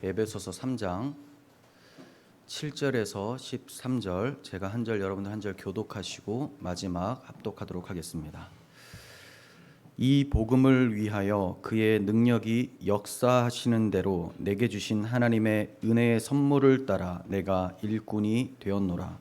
에베소서 3장 7절에서 13절, 제가 한 절 여러분들 한 절 교독하시고 마지막 합독하도록 하겠습니다. 이 복음을 위하여 그의 능력이 역사하시는 대로 내게 주신 하나님의 은혜의 선물을 따라 내가 일꾼이 되었노라.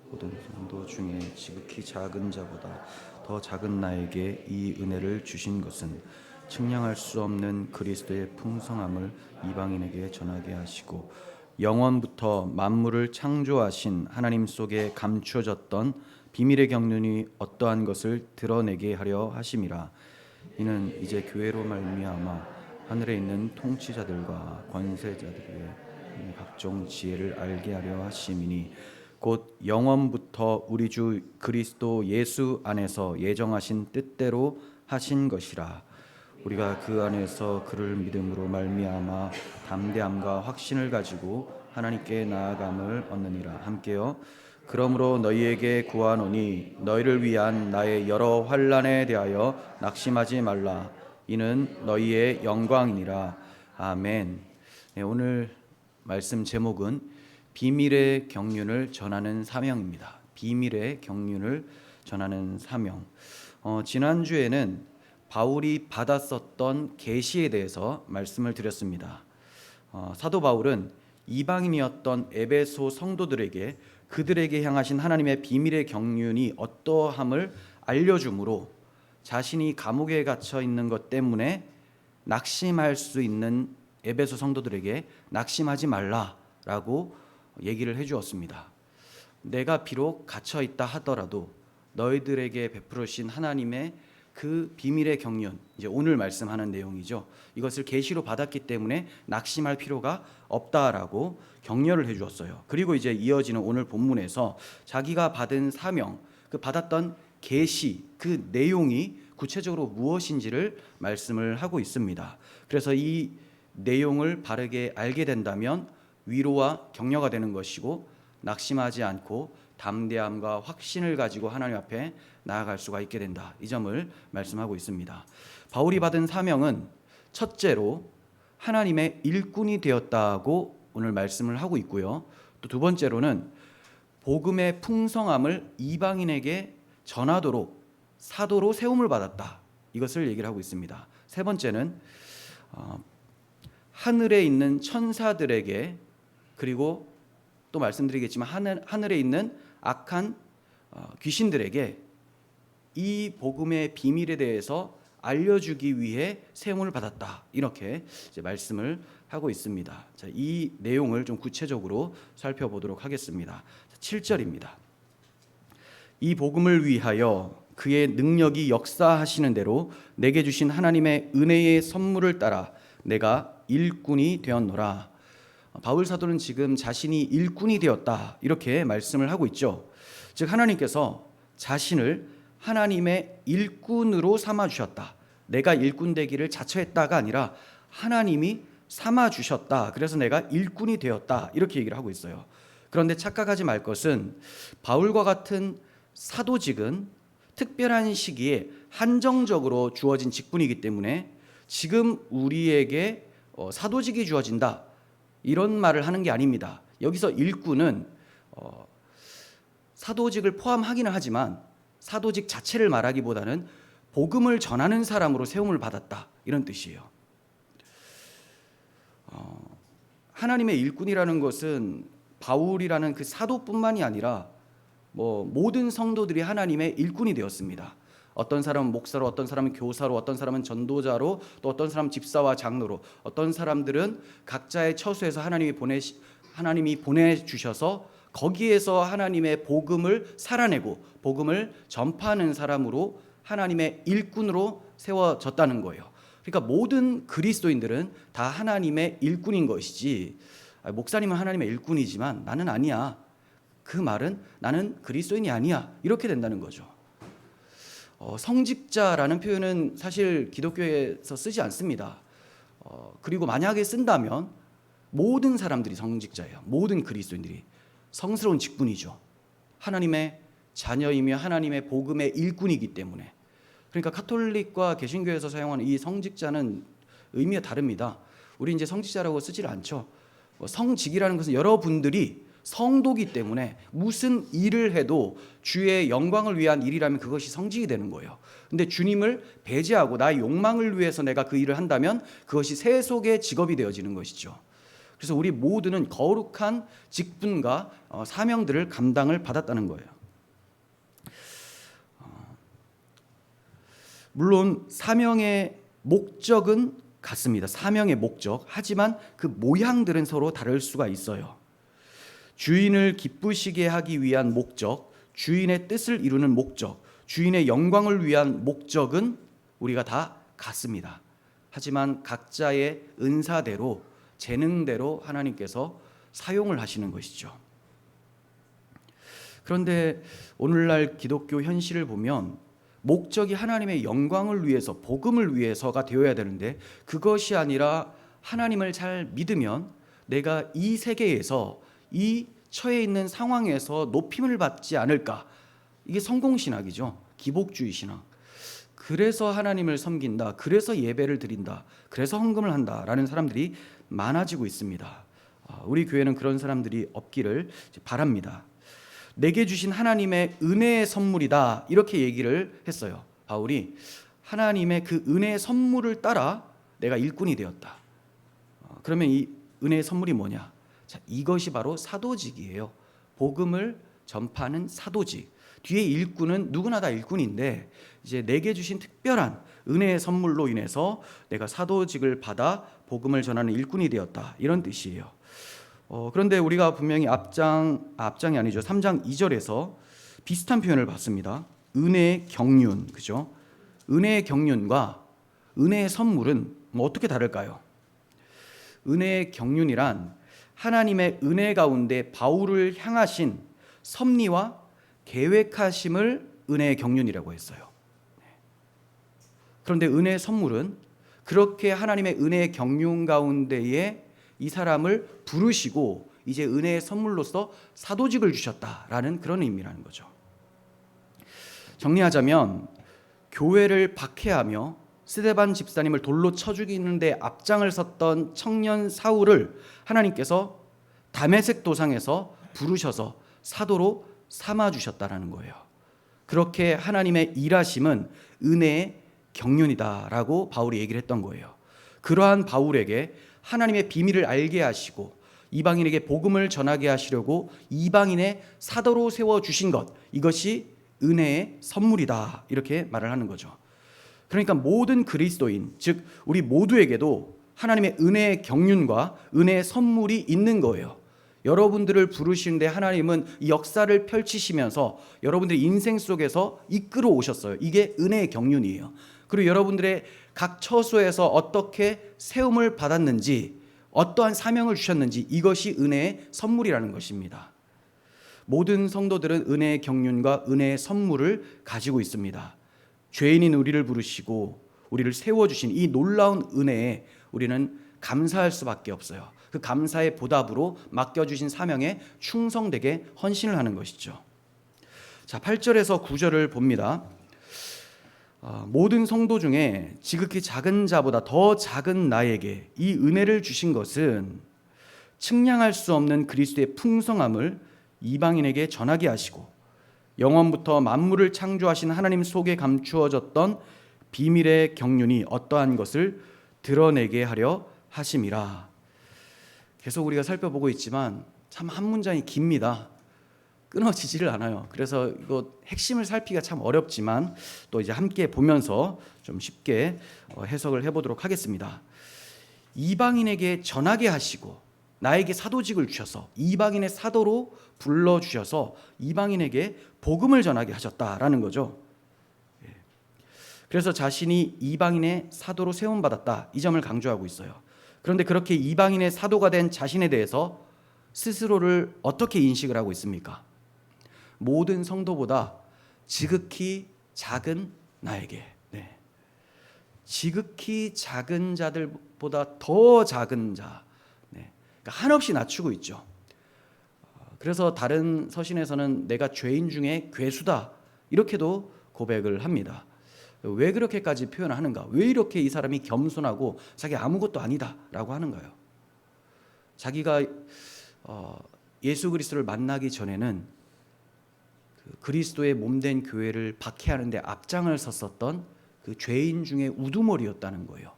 모든 성도 중에 지극히 작은 자보다 더 작은 나에게 이 은혜를 주신 것은 측량할 수 없는 그리스도의 풍성함을 이방인에게 전하게 하시고 영원부터 만물을 창조하신 하나님 속에 감추어졌던 비밀의 경륜이 어떠한 것을 드러내게 하려 하심이라. 이는 이제 교회로 말미암아 하늘에 있는 통치자들과 권세자들의 각종 지혜를 알게 하려 하심이니 곧 영원부터 우리 주 그리스도 예수 안에서 예정하신 뜻대로 하신 것이라. 우리가 그 안에서 그를 믿음으로 말미암아 담대함과 확신을 가지고 하나님께 나아감을 얻느니라. 함께요. 그러므로 너희에게 구하노니 너희를 위한 나의 여러 환난에 대하여 낙심하지 말라. 이는 너희의 영광이니라. 아멘. 네, 오늘 말씀 제목은 비밀의 경륜을 전하는 사명입니다. 비밀의 경륜을 전하는 사명. 지난주에는 바울이 받았었던 계시에 대해서 말씀을 드렸습니다. 사도 바울은 이방인이었던 에베소 성도들에게 그들에게 향하신 하나님의 비밀의 경륜이 어떠함을 알려주므로 자신이 감옥에 갇혀 있는 것 때문에 낙심할 수 있는 에베소 성도들에게 낙심하지 말라라고 얘기를 해주었습니다. 내가 비록 갇혀 있다 하더라도 너희들에게 베풀으신 하나님의 그 비밀의 경륜, 이제 오늘 말씀하는 내용이죠. 이것을 계시로 받았기 때문에 낙심할 필요가 없다라고 격려를 해주었어요. 그리고 이제 이어지는 오늘 본문에서 자기가 받은 사명, 그 받았던 계시, 그 내용이 구체적으로 무엇인지를 말씀을 하고 있습니다. 그래서 이 내용을 바르게 알게 된다면 위로와 격려가 되는 것이고 낙심하지 않고 담대함과 확신을 가지고 하나님 앞에 나아갈 수가 있게 된다. 이 점을 말씀하고 있습니다. 바울이 받은 사명은 첫째로 하나님의 일꾼이 되었다고 오늘 말씀을 하고 있고요. 또 두 번째로는 복음의 풍성함을 이방인에게 전하도록 사도로 세움을 받았다. 이것을 얘기를 하고 있습니다. 세 번째는 하늘에 있는 천사들에게, 그리고 또 말씀드리겠지만 하늘에 있는 악한 귀신들에게 이 복음의 비밀에 대해서 알려주기 위해 세움을 받았다. 이렇게 이제 말씀을 하고 있습니다. 자, 이 내용을 좀 구체적으로 살펴보도록 하겠습니다. 7절입니다. 이 복음을 위하여 그의 능력이 역사하시는 대로 내게 주신 하나님의 은혜의 선물을 따라 내가 일꾼이 되었노라. 바울 사도는 지금 자신이 일꾼이 되었다 이렇게 말씀을 하고 있죠. 즉 하나님께서 자신을 하나님의 일꾼으로 삼아주셨다. 내가 일꾼 되기를 자처했다가 아니라 하나님이 삼아주셨다. 그래서 내가 일꾼이 되었다 이렇게 얘기를 하고 있어요. 그런데 착각하지 말 것은 바울과 같은 사도직은 특별한 시기에 한정적으로 주어진 직분이기 때문에 지금 우리에게 사도직이 주어진다 이런 말을 하는 게 아닙니다. 여기서 일꾼은 사도직을 포함하기는 하지만 사도직 자체를 말하기보다는 복음을 전하는 사람으로 세움을 받았다 이런 뜻이에요. 하나님의 일꾼이라는 것은 바울이라는 그 사도뿐만이 아니라 모든 성도들이 하나님의 일꾼이 되었습니다. 어떤 사람은 목사로, 어떤 사람은 교사로, 어떤 사람은 전도자로, 또 어떤 사람은 집사와 장로로, 어떤 사람들은 각자의 처소에서 하나님이 보내주셔서 거기에서 하나님의 복음을 살아내고 복음을 전파하는 사람으로 하나님의 일꾼으로 세워졌다는 거예요. 그러니까 모든 그리스도인들은 다 하나님의 일꾼인 것이지, 목사님은 하나님의 일꾼이지만 나는 아니야, 그 말은 나는 그리스도인이 아니야 이렇게 된다는 거죠. 성직자라는 표현은 사실 기독교에서 쓰지 않습니다. 그리고 만약에 쓴다면 모든 사람들이 성직자예요. 모든 그리스도인들이 성스러운 직분이죠. 하나님의 자녀이며 하나님의 복음의 일꾼이기 때문에. 그러니까 카톨릭과 개신교에서 사용하는 이 성직자는 의미가 다릅니다. 우리 이제 성직자라고 쓰지를 않죠. 성직이라는 것은 여러분들이 성도기 때문에 무슨 일을 해도 주의 영광을 위한 일이라면 그것이 성직이 되는 거예요. 근데 주님을 배제하고 나의 욕망을 위해서 내가 그 일을 한다면 그것이 세속의 직업이 되어지는 것이죠. 그래서 우리 모두는 거룩한 직분과 사명들을 감당을 받았다는 거예요. 물론 사명의 목적은 같습니다. 사명의 목적. 하지만 그 모양들은 서로 다를 수가 있어요. 주인을 기쁘시게 하기 위한 목적, 주인의 뜻을 이루는 목적, 주인의 영광을 위한 목적은 우리가 다 같습니다. 하지만 각자의 은사대로, 재능대로 하나님께서 사용을 하시는 것이죠. 그런데 오늘날 기독교 현실을 보면 목적이 하나님의 영광을 위해서, 복음을 위해서가 되어야 되는데 그것이 아니라 하나님을 잘 믿으면 내가 이 세계에서 이 처해 있는 상황에서 높임을 받지 않을까. 이게 성공신학이죠. 기복주의 신학. 그래서 하나님을 섬긴다. 그래서 예배를 드린다. 그래서 헌금을 한다라는 사람들이 많아지고 있습니다. 우리 교회는 그런 사람들이 없기를 바랍니다. 내게 주신 하나님의 은혜의 선물이다. 이렇게 얘기를 했어요. 바울이 하나님의 그 은혜의 선물을 따라 내가 일꾼이 되었다. 그러면 이 은혜의 선물이 뭐냐? 자, 이것이 바로 사도직이에요. 복음을 전파하는 사도직. 뒤에 일꾼은 누구나 다 일꾼인데 이제 내게 주신 특별한 은혜의 선물로 인해서 내가 사도직을 받아 복음을 전하는 일꾼이 되었다. 이런 뜻이에요. 그런데 우리가 분명히 3장 2절에서 비슷한 표현을 봤습니다. 은혜의 경륜, 그죠? 은혜의 경륜과 은혜의 선물은 어떻게 다를까요? 은혜의 경륜이란 하나님의 은혜 가운데 바울을 향하신 섭리와 계획하심을 은혜의 경륜이라고 했어요. 그런데 은혜의 선물은 그렇게 하나님의 은혜의 경륜 가운데에 이 사람을 부르시고 이제 은혜의 선물로서 사도직을 주셨다라는 그런 의미라는 거죠. 정리하자면 교회를 박해하며 스데반 집사님을 돌로 쳐 죽이는데 앞장을 섰던 청년 사울을 하나님께서 다메섹 도상에서 부르셔서 사도로 삼아 주셨다라는 거예요. 그렇게 하나님의 일하심은 은혜의 경륜이다라고 바울이 얘기를 했던 거예요. 그러한 바울에게 하나님의 비밀을 알게 하시고 이방인에게 복음을 전하게 하시려고 이방인의 사도로 세워주신 것, 이것이 은혜의 선물이다 이렇게 말을 하는 거죠. 그러니까 모든 그리스도인, 즉 우리 모두에게도 하나님의 은혜의 경륜과 은혜의 선물이 있는 거예요. 여러분들을 부르시는데 하나님은 이 역사를 펼치시면서 여러분들의 인생 속에서 이끌어 오셨어요. 이게 은혜의 경륜이에요. 그리고 여러분들의 각 처소에서 어떻게 세움을 받았는지, 어떠한 사명을 주셨는지, 이것이 은혜의 선물이라는 것입니다. 모든 성도들은 은혜의 경륜과 은혜의 선물을 가지고 있습니다. 죄인인 우리를 부르시고 우리를 세워주신 이 놀라운 은혜에 우리는 감사할 수밖에 없어요. 그 감사의 보답으로 맡겨주신 사명에 충성되게 헌신을 하는 것이죠. 자, 8절에서 9절을 봅니다. 모든 성도 중에 지극히 작은 자보다 더 작은 나에게 이 은혜를 주신 것은 측량할 수 없는 그리스도의 풍성함을 이방인에게 전하게 하시고 영원부터 만물을 창조하신 하나님 속에 감추어졌던 비밀의 경륜이 어떠한 것을 드러내게 하려 하심이라. 계속 우리가 살펴보고 있지만 참 한 문장이 깁니다. 끊어지지를 않아요. 그래서 이거 핵심을 살피기가 참 어렵지만 또 이제 함께 보면서 좀 쉽게 해석을 해보도록 하겠습니다. 이방인에게 전하게 하시고 나에게 사도직을 주셔서 이방인의 사도로 불러주셔서 이방인에게 복음을 전하게 하셨다라는 거죠. 그래서 자신이 이방인의 사도로 세움받았다, 이 점을 강조하고 있어요. 그런데 그렇게 이방인의 사도가 된 자신에 대해서 스스로를 어떻게 인식을 하고 있습니까? 모든 성도보다 지극히 작은 나에게, 지극히 작은 자들보다 더 작은 자, 그러니까 한없이 낮추고 있죠. 그래서 다른 서신에서는 내가 죄인 중에 괴수다 이렇게도 고백을 합니다. 왜 그렇게까지 표현하는가? 왜 이렇게 이 사람이 겸손하고 자기 아무것도 아니다라고 하는가요? 자기가 예수 그리스도를 만나기 전에는 그리스도의 몸된 교회를 박해하는데 앞장을 섰었던 그 죄인 중에 우두머리였다는 거예요.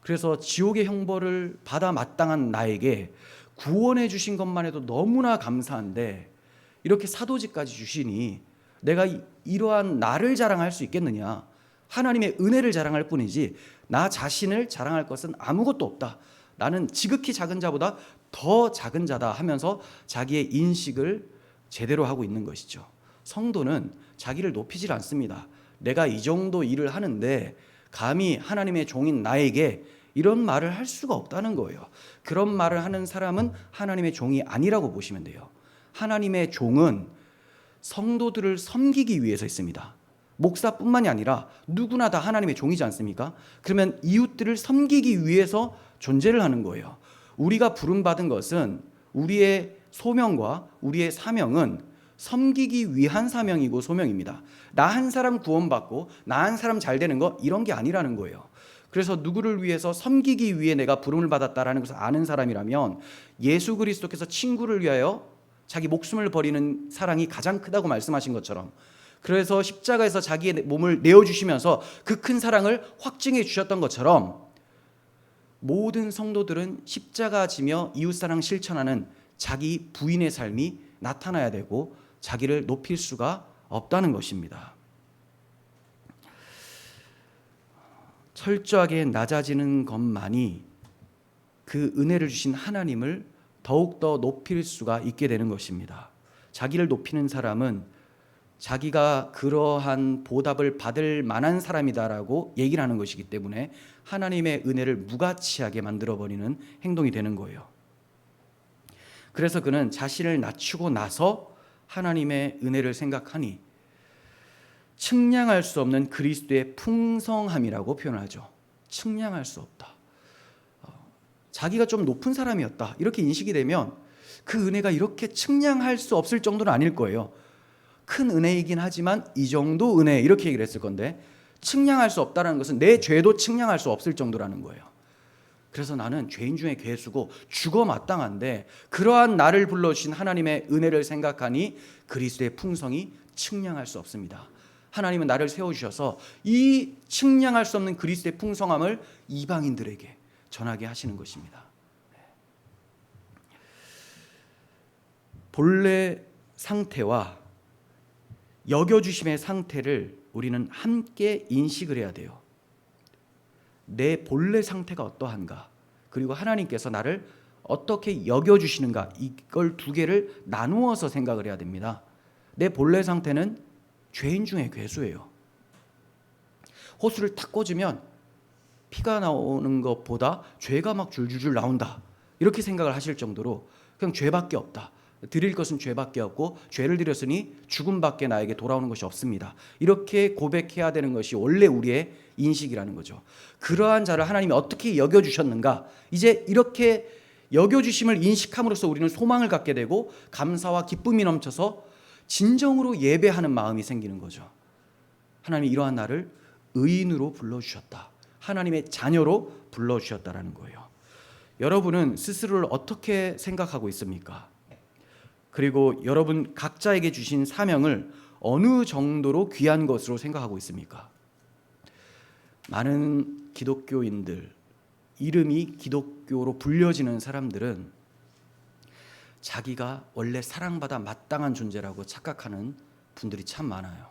그래서 지옥의 형벌을 받아 마땅한 나에게 구원해 주신 것만 해도 너무나 감사한데 이렇게 사도직까지 주시니 내가 이러한 나를 자랑할 수 있겠느냐? 하나님의 은혜를 자랑할 뿐이지 나 자신을 자랑할 것은 아무것도 없다. 나는 지극히 작은 자보다 더 작은 자다 하면서 자기의 인식을 제대로 하고 있는 것이죠. 성도는 자기를 높이질 않습니다. 내가 이 정도 일을 하는데 감히 하나님의 종인 나에게 이런 말을 할 수가 없다는 거예요. 그런 말을 하는 사람은 하나님의 종이 아니라고 보시면 돼요. 하나님의 종은 성도들을 섬기기 위해서 있습니다. 목사뿐만이 아니라 누구나 다 하나님의 종이지 않습니까? 그러면 이웃들을 섬기기 위해서 존재를 하는 거예요. 우리가 부름받은 것은 우리의 소명과 우리의 사명은 섬기기 위한 사명이고 소명입니다. 나 한 사람 구원받고 나 한 사람 잘 되는 거 이런 게 아니라는 거예요. 그래서 누구를 위해서 섬기기 위해 내가 부름을 받았다라는 것을 아는 사람이라면 예수 그리스도께서 친구를 위하여 자기 목숨을 버리는 사랑이 가장 크다고 말씀하신 것처럼 그래서 십자가에서 자기의 몸을 내어주시면서 그 큰 사랑을 확증해 주셨던 것처럼 모든 성도들은 십자가 지며 이웃사랑 실천하는 자기 부인의 삶이 나타나야 되고 자기를 높일 수가 없다는 것입니다. 철저하게 낮아지는 것만이 그 은혜를 주신 하나님을 더욱더 높일 수가 있게 되는 것입니다. 자기를 높이는 사람은 자기가 그러한 보답을 받을 만한 사람이다라고 얘기를 하는 것이기 때문에 하나님의 은혜를 무가치하게 만들어버리는 행동이 되는 거예요. 그래서 그는 자신을 낮추고 나서 하나님의 은혜를 생각하니 측량할 수 없는 그리스도의 풍성함이라고 표현하죠. 측량할 수 없다. 자기가 좀 높은 사람이었다 이렇게 인식이 되면 그 은혜가 이렇게 측량할 수 없을 정도는 아닐 거예요. 큰 은혜이긴 하지만 이 정도 은혜 이렇게 얘기를 했을 건데 측량할 수 없다는 것은 내 죄도 측량할 수 없을 정도라는 거예요. 그래서 나는 죄인 중에 괴수고 죽어 마땅한데 그러한 나를 불러주신 하나님의 은혜를 생각하니 그리스도의 풍성이 측량할 수 없습니다. 하나님은 나를 세워주셔서 이 측량할 수 없는 그리스도의 풍성함을 이방인들에게 전하게 하시는 것입니다. 본래 상태와 여겨주심의 상태를 우리는 함께 인식을 해야 돼요. 내 본래 상태가 어떠한가, 그리고 하나님께서 나를 어떻게 여겨주시는가, 이걸 두 개를 나누어서 생각을 해야 됩니다. 내 본래 상태는 죄인 중에 괴수예요. 호수를 탁 꽂으면 피가 나오는 것보다 죄가 막 줄줄줄 나온다 이렇게 생각을 하실 정도로 그냥 죄밖에 없다. 드릴 것은 죄밖에 없고 죄를 드렸으니 죽음밖에 나에게 돌아오는 것이 없습니다. 이렇게 고백해야 되는 것이 원래 우리의 인식이라는 거죠. 그러한 자를 하나님이 어떻게 여겨주셨는가, 이제 이렇게 여겨주심을 인식함으로써 우리는 소망을 갖게 되고 감사와 기쁨이 넘쳐서 진정으로 예배하는 마음이 생기는 거죠. 하나님이 이러한 나를 의인으로 불러주셨다, 하나님의 자녀로 불러주셨다라는 거예요. 여러분은 스스로를 어떻게 생각하고 있습니까? 그리고 여러분 각자에게 주신 사명을 어느 정도로 귀한 것으로 생각하고 있습니까? 많은 기독교인들, 이름이 기독교로 불려지는 사람들은 자기가 원래 사랑받아 마땅한 존재라고 착각하는 분들이 참 많아요.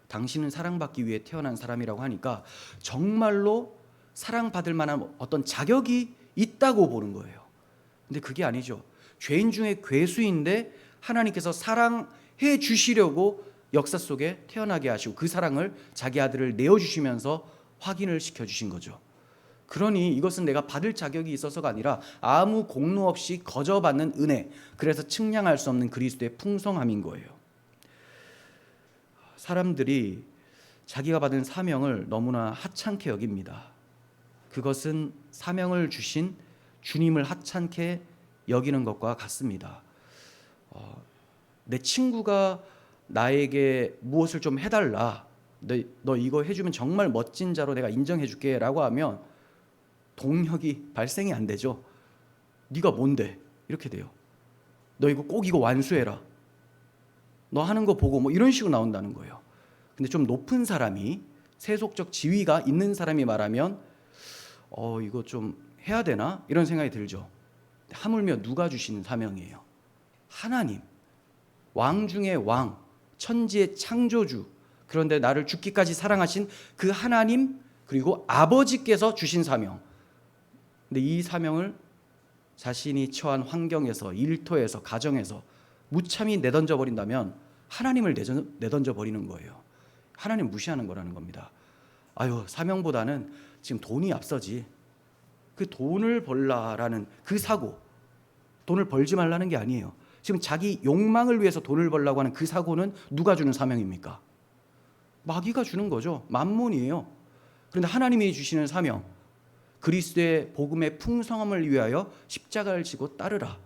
당신은 사랑받기 위해 태어난 사람이라고 하니까 정말로 사랑받을 만한 어떤 자격이 있다고 보는 거예요. 근데 그게 아니죠. 죄인 중에 괴수인데 하나님께서 사랑해 주시려고 역사 속에 태어나게 하시고 그 사랑을 자기 아들을 내어주시면서 확인을 시켜주신 거죠. 그러니 이것은 내가 받을 자격이 있어서가 아니라 아무 공로 없이 거저받는 은혜, 그래서 측량할 수 없는 그리스도의 풍성함인 거예요. 사람들이 자기가 받은 사명을 너무나 하찮게 여깁니다. 그것은 사명을 주신 주님을 하찮게 여기는 것과 같습니다. 내 친구가 나에게 무엇을 좀 해달라, 너 이거 해주면 정말 멋진 자로 내가 인정해줄게 라고 하면 동력이 발생이 안 되죠. 네가 뭔데? 이렇게 돼요. 너 이거 완수해라. 너 하는 거 보고 뭐 이런 식으로 나온다는 거예요. 근데 좀 높은 사람이, 세속적 지위가 있는 사람이 말하면 이거 좀 해야 되나? 이런 생각이 들죠. 하물며 누가 주시는 사명이에요? 하나님, 왕 중의 왕, 천지의 창조주, 그런데 나를 죽기까지 사랑하신 그 하나님, 그리고 아버지께서 주신 사명. 근데 이 사명을 자신이 처한 환경에서, 일터에서, 가정에서 무참히 내던져 버린다면 하나님을 내던져 버리는 거예요. 하나님 무시하는 거라는 겁니다. 사명보다는 지금 돈이 앞서지. 그 돈을 벌라라는 그 사고, 돈을 벌지 말라는 게 아니에요. 지금 자기 욕망을 위해서 돈을 벌라고 하는 그 사고는 누가 주는 사명입니까? 마귀가 주는 거죠. 만몬이에요. 그런데 하나님이 주시는 사명, 그리스도의 복음의 풍성함을 위하여 십자가를 지고 따르라.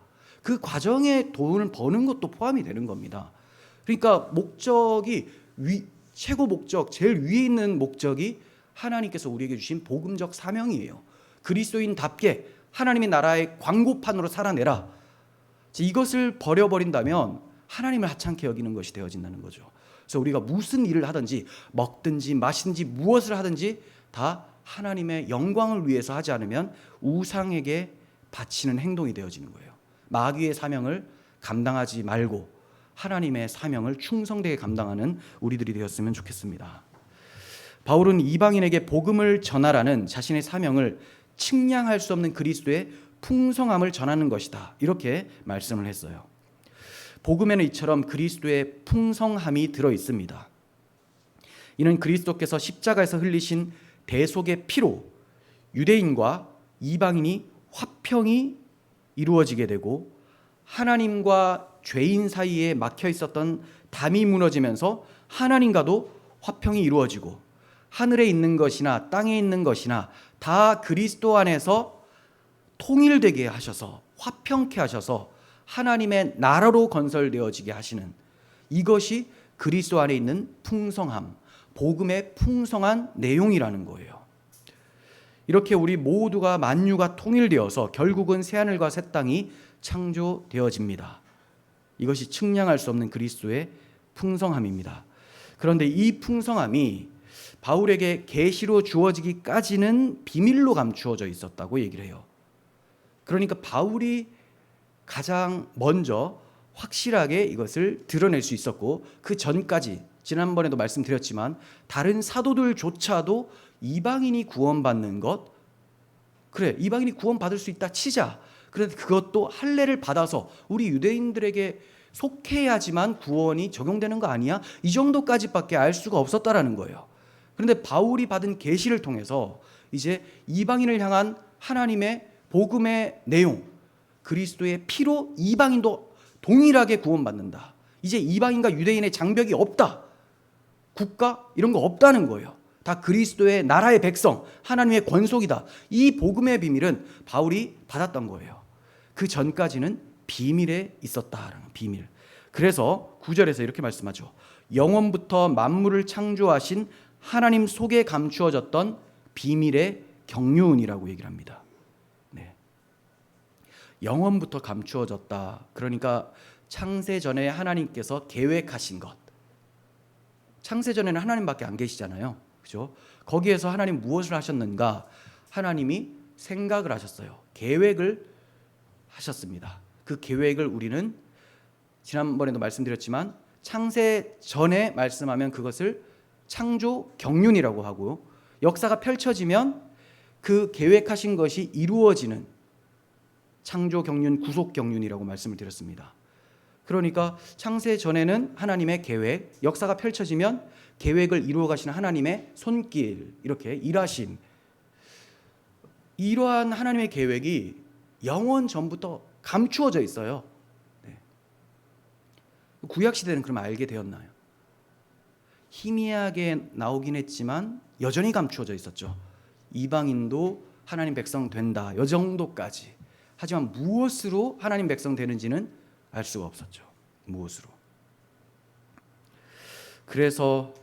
그 과정에 돈을 버는 것도 포함이 되는 겁니다. 그러니까 목적이 최고 목적, 제일 위에 있는 목적이 하나님께서 우리에게 주신 복음적 사명이에요. 그리스도인답게 하나님의 나라의 광고판으로 살아내라. 이것을 버려버린다면 하나님을 하찮게 여기는 것이 되어진다는 거죠. 그래서 우리가 무슨 일을 하든지, 먹든지 마시든지 무엇을 하든지 다 하나님의 영광을 위해서 하지 않으면 우상에게 바치는 행동이 되어지는 거예요. 마귀의 사명을 감당하지 말고 하나님의 사명을 충성되게 감당하는 우리들이 되었으면 좋겠습니다. 바울은 이방인에게 복음을 전하라는 자신의 사명을 측량할 수 없는 그리스도의 풍성함을 전하는 것이다, 이렇게 말씀을 했어요. 복음에는 이처럼 그리스도의 풍성함이 들어 있습니다. 이는 그리스도께서 십자가에서 흘리신 대속의 피로 유대인과 이방인이 화평이 이루어지게 되고 하나님과 죄인 사이에 막혀 있었던 담이 무너지면서 하나님과도 화평이 이루어지고 하늘에 있는 것이나 땅에 있는 것이나 다 그리스도 안에서 통일되게 하셔서 화평케 하셔서 하나님의 나라로 건설되어지게 하시는, 이것이 그리스도 안에 있는 풍성함, 복음의 풍성한 내용이라는 거예요. 이렇게 우리 모두가 만유가 통일되어서 결국은 새하늘과 새 땅이 창조되어집니다. 이것이 측량할 수 없는 그리스도의 풍성함입니다. 그런데 이 풍성함이 바울에게 계시로 주어지기까지는 비밀로 감추어져 있었다고 얘기를 해요. 그러니까 바울이 가장 먼저 확실하게 이것을 드러낼 수 있었고, 그 전까지 지난번에도 말씀드렸지만 다른 사도들조차도 이방인이 구원받는 것, 그래 이방인이 구원받을 수 있다 치자. 그런데 그것도 할례를 받아서 우리 유대인들에게 속해야지만 구원이 적용되는 거 아니야? 이 정도까지밖에 알 수가 없었다라는 거예요. 그런데 바울이 받은 계시를 통해서 이제 이방인을 향한 하나님의 복음의 내용, 그리스도의 피로 이방인도 동일하게 구원받는다. 이제 이방인과 유대인의 장벽이 없다. 국가 이런 거 없다는 거예요. 다 그리스도의 나라의 백성, 하나님의 권속이다. 이 복음의 비밀은 바울이 받았던 거예요. 그 전까지는 비밀에 있었다라는 비밀. 그래서 9절에서 이렇게 말씀하죠. 영원부터 만물을 창조하신 하나님 속에 감추어졌던 비밀의 경륜이라고 얘기를 합니다. 네. 영원부터 감추어졌다. 그러니까 창세 전에 하나님께서 계획하신 것. 창세 전에는 하나님밖에 안 계시잖아요. 그죠? 거기에서 하나님 무엇을 하셨는가? 하나님이 생각을 하셨어요. 계획을 하셨습니다. 그 계획을 우리는 지난번에도 말씀드렸지만 창세 전에 말씀하면 그것을 창조 경륜이라고 하고, 역사가 펼쳐지면 그 계획하신 것이 이루어지는 창조 경륜, 구속 경륜이라고 말씀을 드렸습니다. 그러니까 창세 전에는 하나님의 계획, 역사가 펼쳐지면 계획을 이루어 가시는 하나님의 손길, 이렇게 일하심. 이러한 하나님의 계획이 영원 전부터 감추어져 있어요. 네. 구약 시대는 그럼 알게 되었나요? 희미하게 나오긴 했지만 여전히 감추어져 있었죠. 이방인도 하나님 백성 된다, 이 정도까지. 하지만 무엇으로 하나님 백성 되는지는 알 수가 없었죠. 무엇으로. 그래서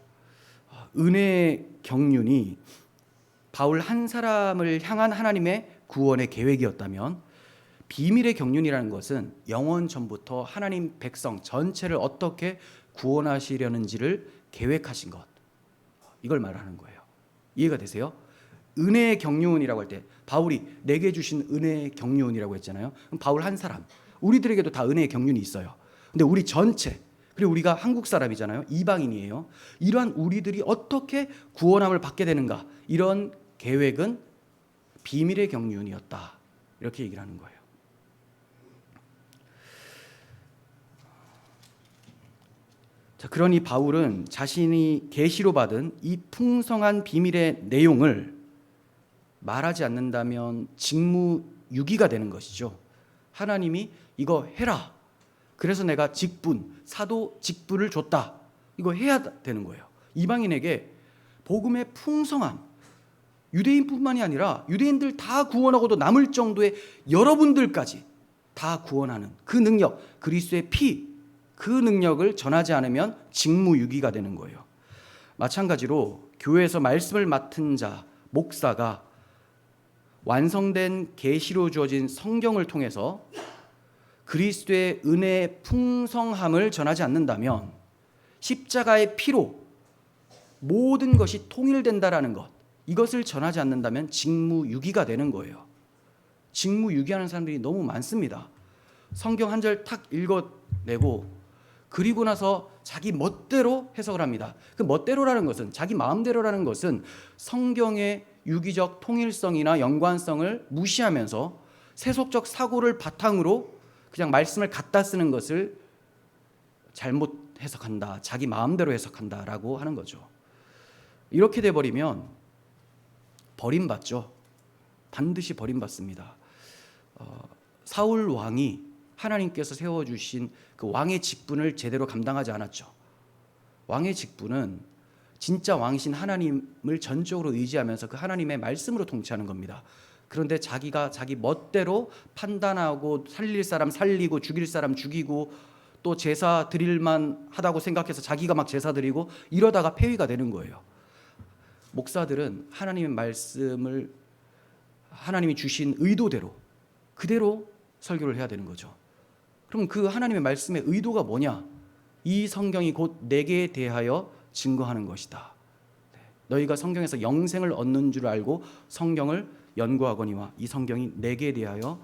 은혜의 경륜이 바울 한 사람을 향한 하나님의 구원의 계획이었다면, 비밀의 경륜이라는 것은 영원 전부터 하나님 백성 전체를 어떻게 구원하시려는지를 계획하신 것, 이걸 말하는 거예요. 이해가 되세요? 은혜의 경륜이라고 할 때 바울이 내게 주신 은혜의 경륜이라고 했잖아요. 그럼 바울 한 사람, 우리들에게도 다 은혜의 경륜이 있어요. 근데 우리 전체, 그리고 우리가 한국 사람이잖아요. 이방인이에요. 이러한 우리들이 어떻게 구원함을 받게 되는가, 이런 계획은 비밀의 경륜이었다, 이렇게 얘기를 하는 거예요. 자, 그러니 바울은 자신이 계시로 받은 이 풍성한 비밀의 내용을 말하지 않는다면 직무유기가 되는 것이죠. 하나님이 이거 해라, 그래서 내가 직분, 사도 직분을 줬다, 이거 해야 되는 거예요. 이방인에게 복음의 풍성함, 유대인뿐만이 아니라 유대인들 다 구원하고도 남을 정도의 여러분들까지 다 구원하는 그 능력, 그리스도의 피, 그 능력을 전하지 않으면 직무유기가 되는 거예요. 마찬가지로 교회에서 말씀을 맡은 자, 목사가 완성된 계시로 주어진 성경을 통해서 그리스도의 은혜의 풍성함을 전하지 않는다면, 십자가의 피로 모든 것이 통일된다라는 것, 이것을 전하지 않는다면 직무유기가 되는 거예요. 직무유기하는 사람들이 너무 많습니다. 성경 한 절 탁 읽어내고 그리고 나서 자기 멋대로 해석을 합니다. 그 멋대로라는 것은, 자기 마음대로라는 것은 성경의 유기적 통일성이나 연관성을 무시하면서 세속적 사고를 바탕으로 그냥 말씀을 갖다 쓰는 것을 잘못 해석한다, 자기 마음대로 해석한다라고 하는 거죠. 이렇게 돼버리면 버림받죠. 반드시 버림받습니다. 사울 왕이 하나님께서 세워주신 그 왕의 직분을 제대로 감당하지 않았죠. 왕의 직분은 진짜 왕이신 하나님을 전적으로 의지하면서 그 하나님의 말씀으로 통치하는 겁니다. 그런데 자기가 자기 멋대로 판단하고 살릴 사람 살리고 죽일 사람 죽이고 또 제사 드릴만 하다고 생각해서 자기가 막 제사 드리고 이러다가 폐위가 되는 거예요. 목사들은 하나님의 말씀을 하나님이 주신 의도대로 그대로 설교를 해야 되는 거죠. 그럼 그 하나님의 말씀의 의도가 뭐냐? 이 성경이 곧 내게 대하여 증거하는 것이다. 너희가 성경에서 영생을 얻는 줄 알고 성경을 연구하거니와 이 성경이 내게 대하여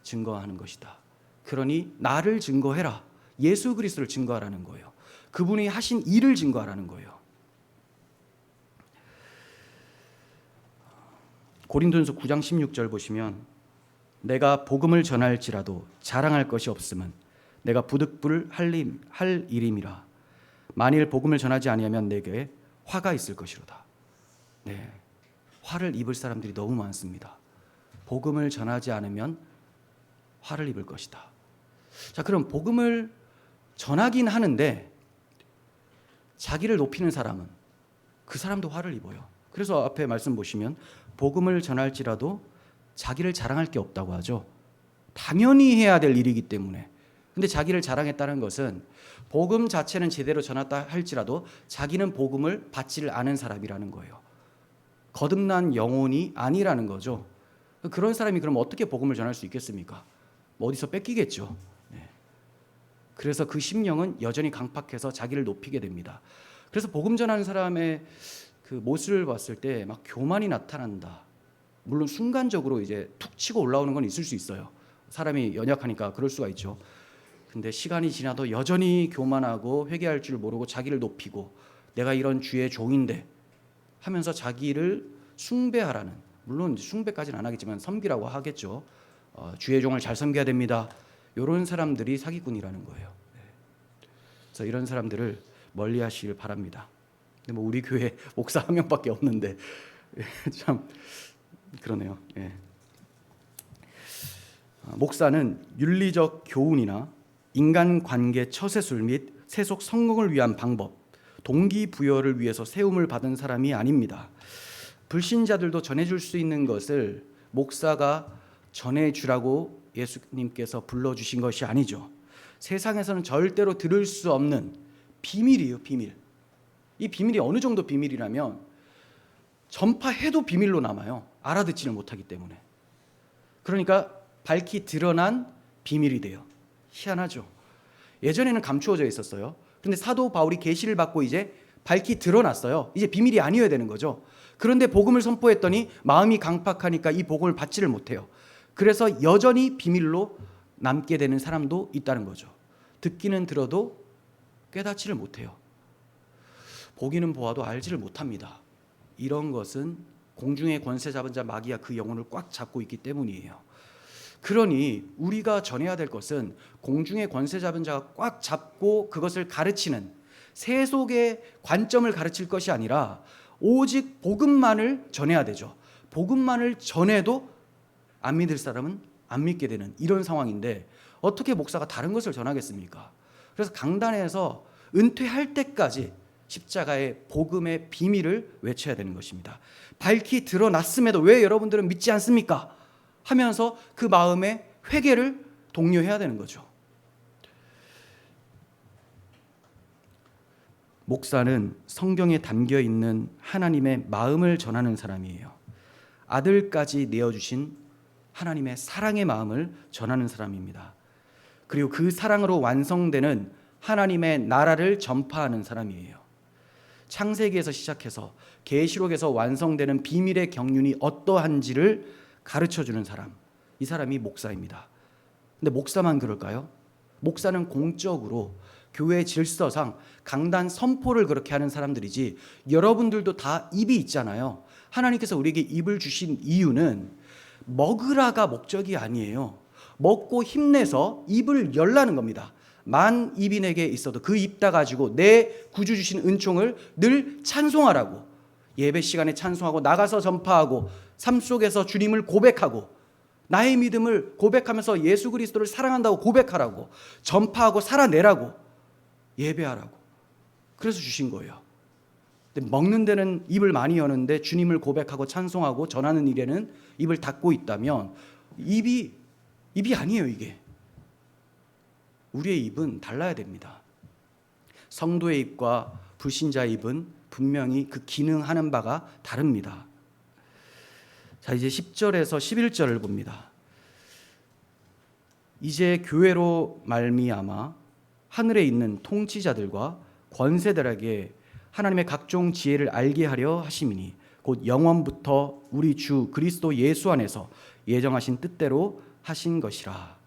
증거하는 것이다. 그러니 나를 증거해라. 예수 그리스도를 증거하라는 거예요. 그분이 하신 일을 증거하라는 거예요. 고린도전서 9장 16절 보시면, 내가 복음을 전할지라도 자랑할 것이 없음은 내가 부득불 할 일임이라. 만일 복음을 전하지 아니하면 내게 화가 있을 것이로다. 네, 화를 입을 사람들이 너무 많습니다. 복음을 전하지 않으면 화를 입을 것이다. 자, 그럼 복음을 전하긴 하는데 자기를 높이는 사람은 그 사람도 화를 입어요. 그래서 앞에 말씀 보시면 복음을 전할지라도 자기를 자랑할 게 없다고 하죠. 당연히 해야 될 일이기 때문에. 근데 자기를 자랑했다는 것은 복음 자체는 제대로 전했다 할지라도 자기는 복음을 받지를 않은 사람이라는 거예요. 거듭난 영혼이 아니라는 거죠. 그런 사람이 그럼 어떻게 복음을 전할 수 있겠습니까? 뭐 어디서 뺏기겠죠. 네. 그래서 그 심령은 여전히 강팍해서 자기를 높이게 됩니다. 그래서 복음 전하는 사람의 그 모습을 봤을 때 막 교만이 나타난다. 물론 순간적으로 이제 툭 치고 올라오는 건 있을 수 있어요. 사람이 연약하니까 그럴 수가 있죠. 근데 시간이 지나도 여전히 교만하고 회개할 줄 모르고 자기를 높이고 내가 이런 주의 종인데 하면서 자기를 숭배하라는, 물론 숭배까지는 안 하겠지만 섬기라고 하겠죠. 주의 종을 잘 섬겨야 됩니다. 이런 사람들이 사기꾼이라는 거예요. 그래서 이런 사람들을 멀리하시길 바랍니다. 근데 뭐 우리 교회 목사 한 명밖에 없는데 참 그러네요. 예. 목사는 윤리적 교훈이나 인간관계 처세술 및 세속 성공을 위한 방법, 동기부여를 위해서 세움을 받은 사람이 아닙니다. 불신자들도 전해줄 수 있는 것을 목사가 전해주라고 예수님께서 불러주신 것이 아니죠. 세상에서는 절대로 들을 수 없는 비밀이에요. 비밀. 이 비밀이 어느 정도 비밀이라면 전파해도 비밀로 남아요. 알아듣지를 못하기 때문에. 그러니까 밝히 드러난 비밀이 돼요. 희한하죠. 예전에는 감추어져 있었어요. 그런데 사도 바울이 계시를 받고 이제 밝히 드러났어요. 이제 비밀이 아니어야 되는 거죠. 그런데 복음을 선포했더니 마음이 강팍하니까 이 복음을 받지를 못해요. 그래서 여전히 비밀로 남게 되는 사람도 있다는 거죠. 듣기는 들어도 깨닫지를 못해요. 보기는 보아도 알지를 못합니다. 이런 것은 공중의 권세 잡은 자 마귀가 그 영혼을 꽉 잡고 있기 때문이에요. 그러니 우리가 전해야 될 것은 공중의 권세 잡은 자가 꽉 잡고 그것을 가르치는 세속의 관점을 가르칠 것이 아니라 오직 복음만을 전해야 되죠. 복음만을 전해도 안 믿을 사람은 안 믿게 되는 이런 상황인데 어떻게 목사가 다른 것을 전하겠습니까? 그래서 강단에서 은퇴할 때까지 십자가의 복음의 비밀을 외쳐야 되는 것입니다. 밝히 드러났음에도 왜 여러분들은 믿지 않습니까? 하면서 그 마음의 회개를 독려해야 되는 거죠. 목사는 성경에 담겨 있는 하나님의 마음을 전하는 사람이에요. 아들까지 내어주신 하나님의 사랑의 마음을 전하는 사람입니다. 그리고 그 사랑으로 완성되는 하나님의 나라를 전파하는 사람이에요. 창세기에서 시작해서 계시록에서 완성되는 비밀의 경륜이 어떠한지를 가르쳐주는 사람, 이 사람이 목사입니다. 근데 목사만 그럴까요? 목사는 공적으로 교회 질서상 강단 선포를 그렇게 하는 사람들이지 여러분들도 다 입이 있잖아요. 하나님께서 우리에게 입을 주신 이유는 먹으라가 목적이 아니에요. 먹고 힘내서 입을 열라는 겁니다. 만 입이 내게 있어도 그 입 다 가지고 내 구주 주신 은총을 늘 찬송하라고. 예배 시간에 찬송하고 나가서 전파하고 삶 속에서 주님을 고백하고 나의 믿음을 고백하면서 예수 그리스도를 사랑한다고 고백하라고, 전파하고 살아내라고, 예배하라고. 그래서 주신 거예요. 근데 먹는 데는 입을 많이 여는데 주님을 고백하고 찬송하고 전하는 일에는 입을 닫고 있다면 입이 아니에요. 이게 우리의 입은 달라야 됩니다. 성도의 입과 불신자의 입은 분명히 그 기능하는 바가 다릅니다. 자, 이제 10절에서 11절을 봅니다. 이제 교회로 말미암아 하늘에 있는 통치자들과 권세들에게 하나님의 각종 지혜를 알게 하려 하심이니 곧 영원부터 우리 주 그리스도 예수 안에서 예정하신 뜻대로 하신 것이라.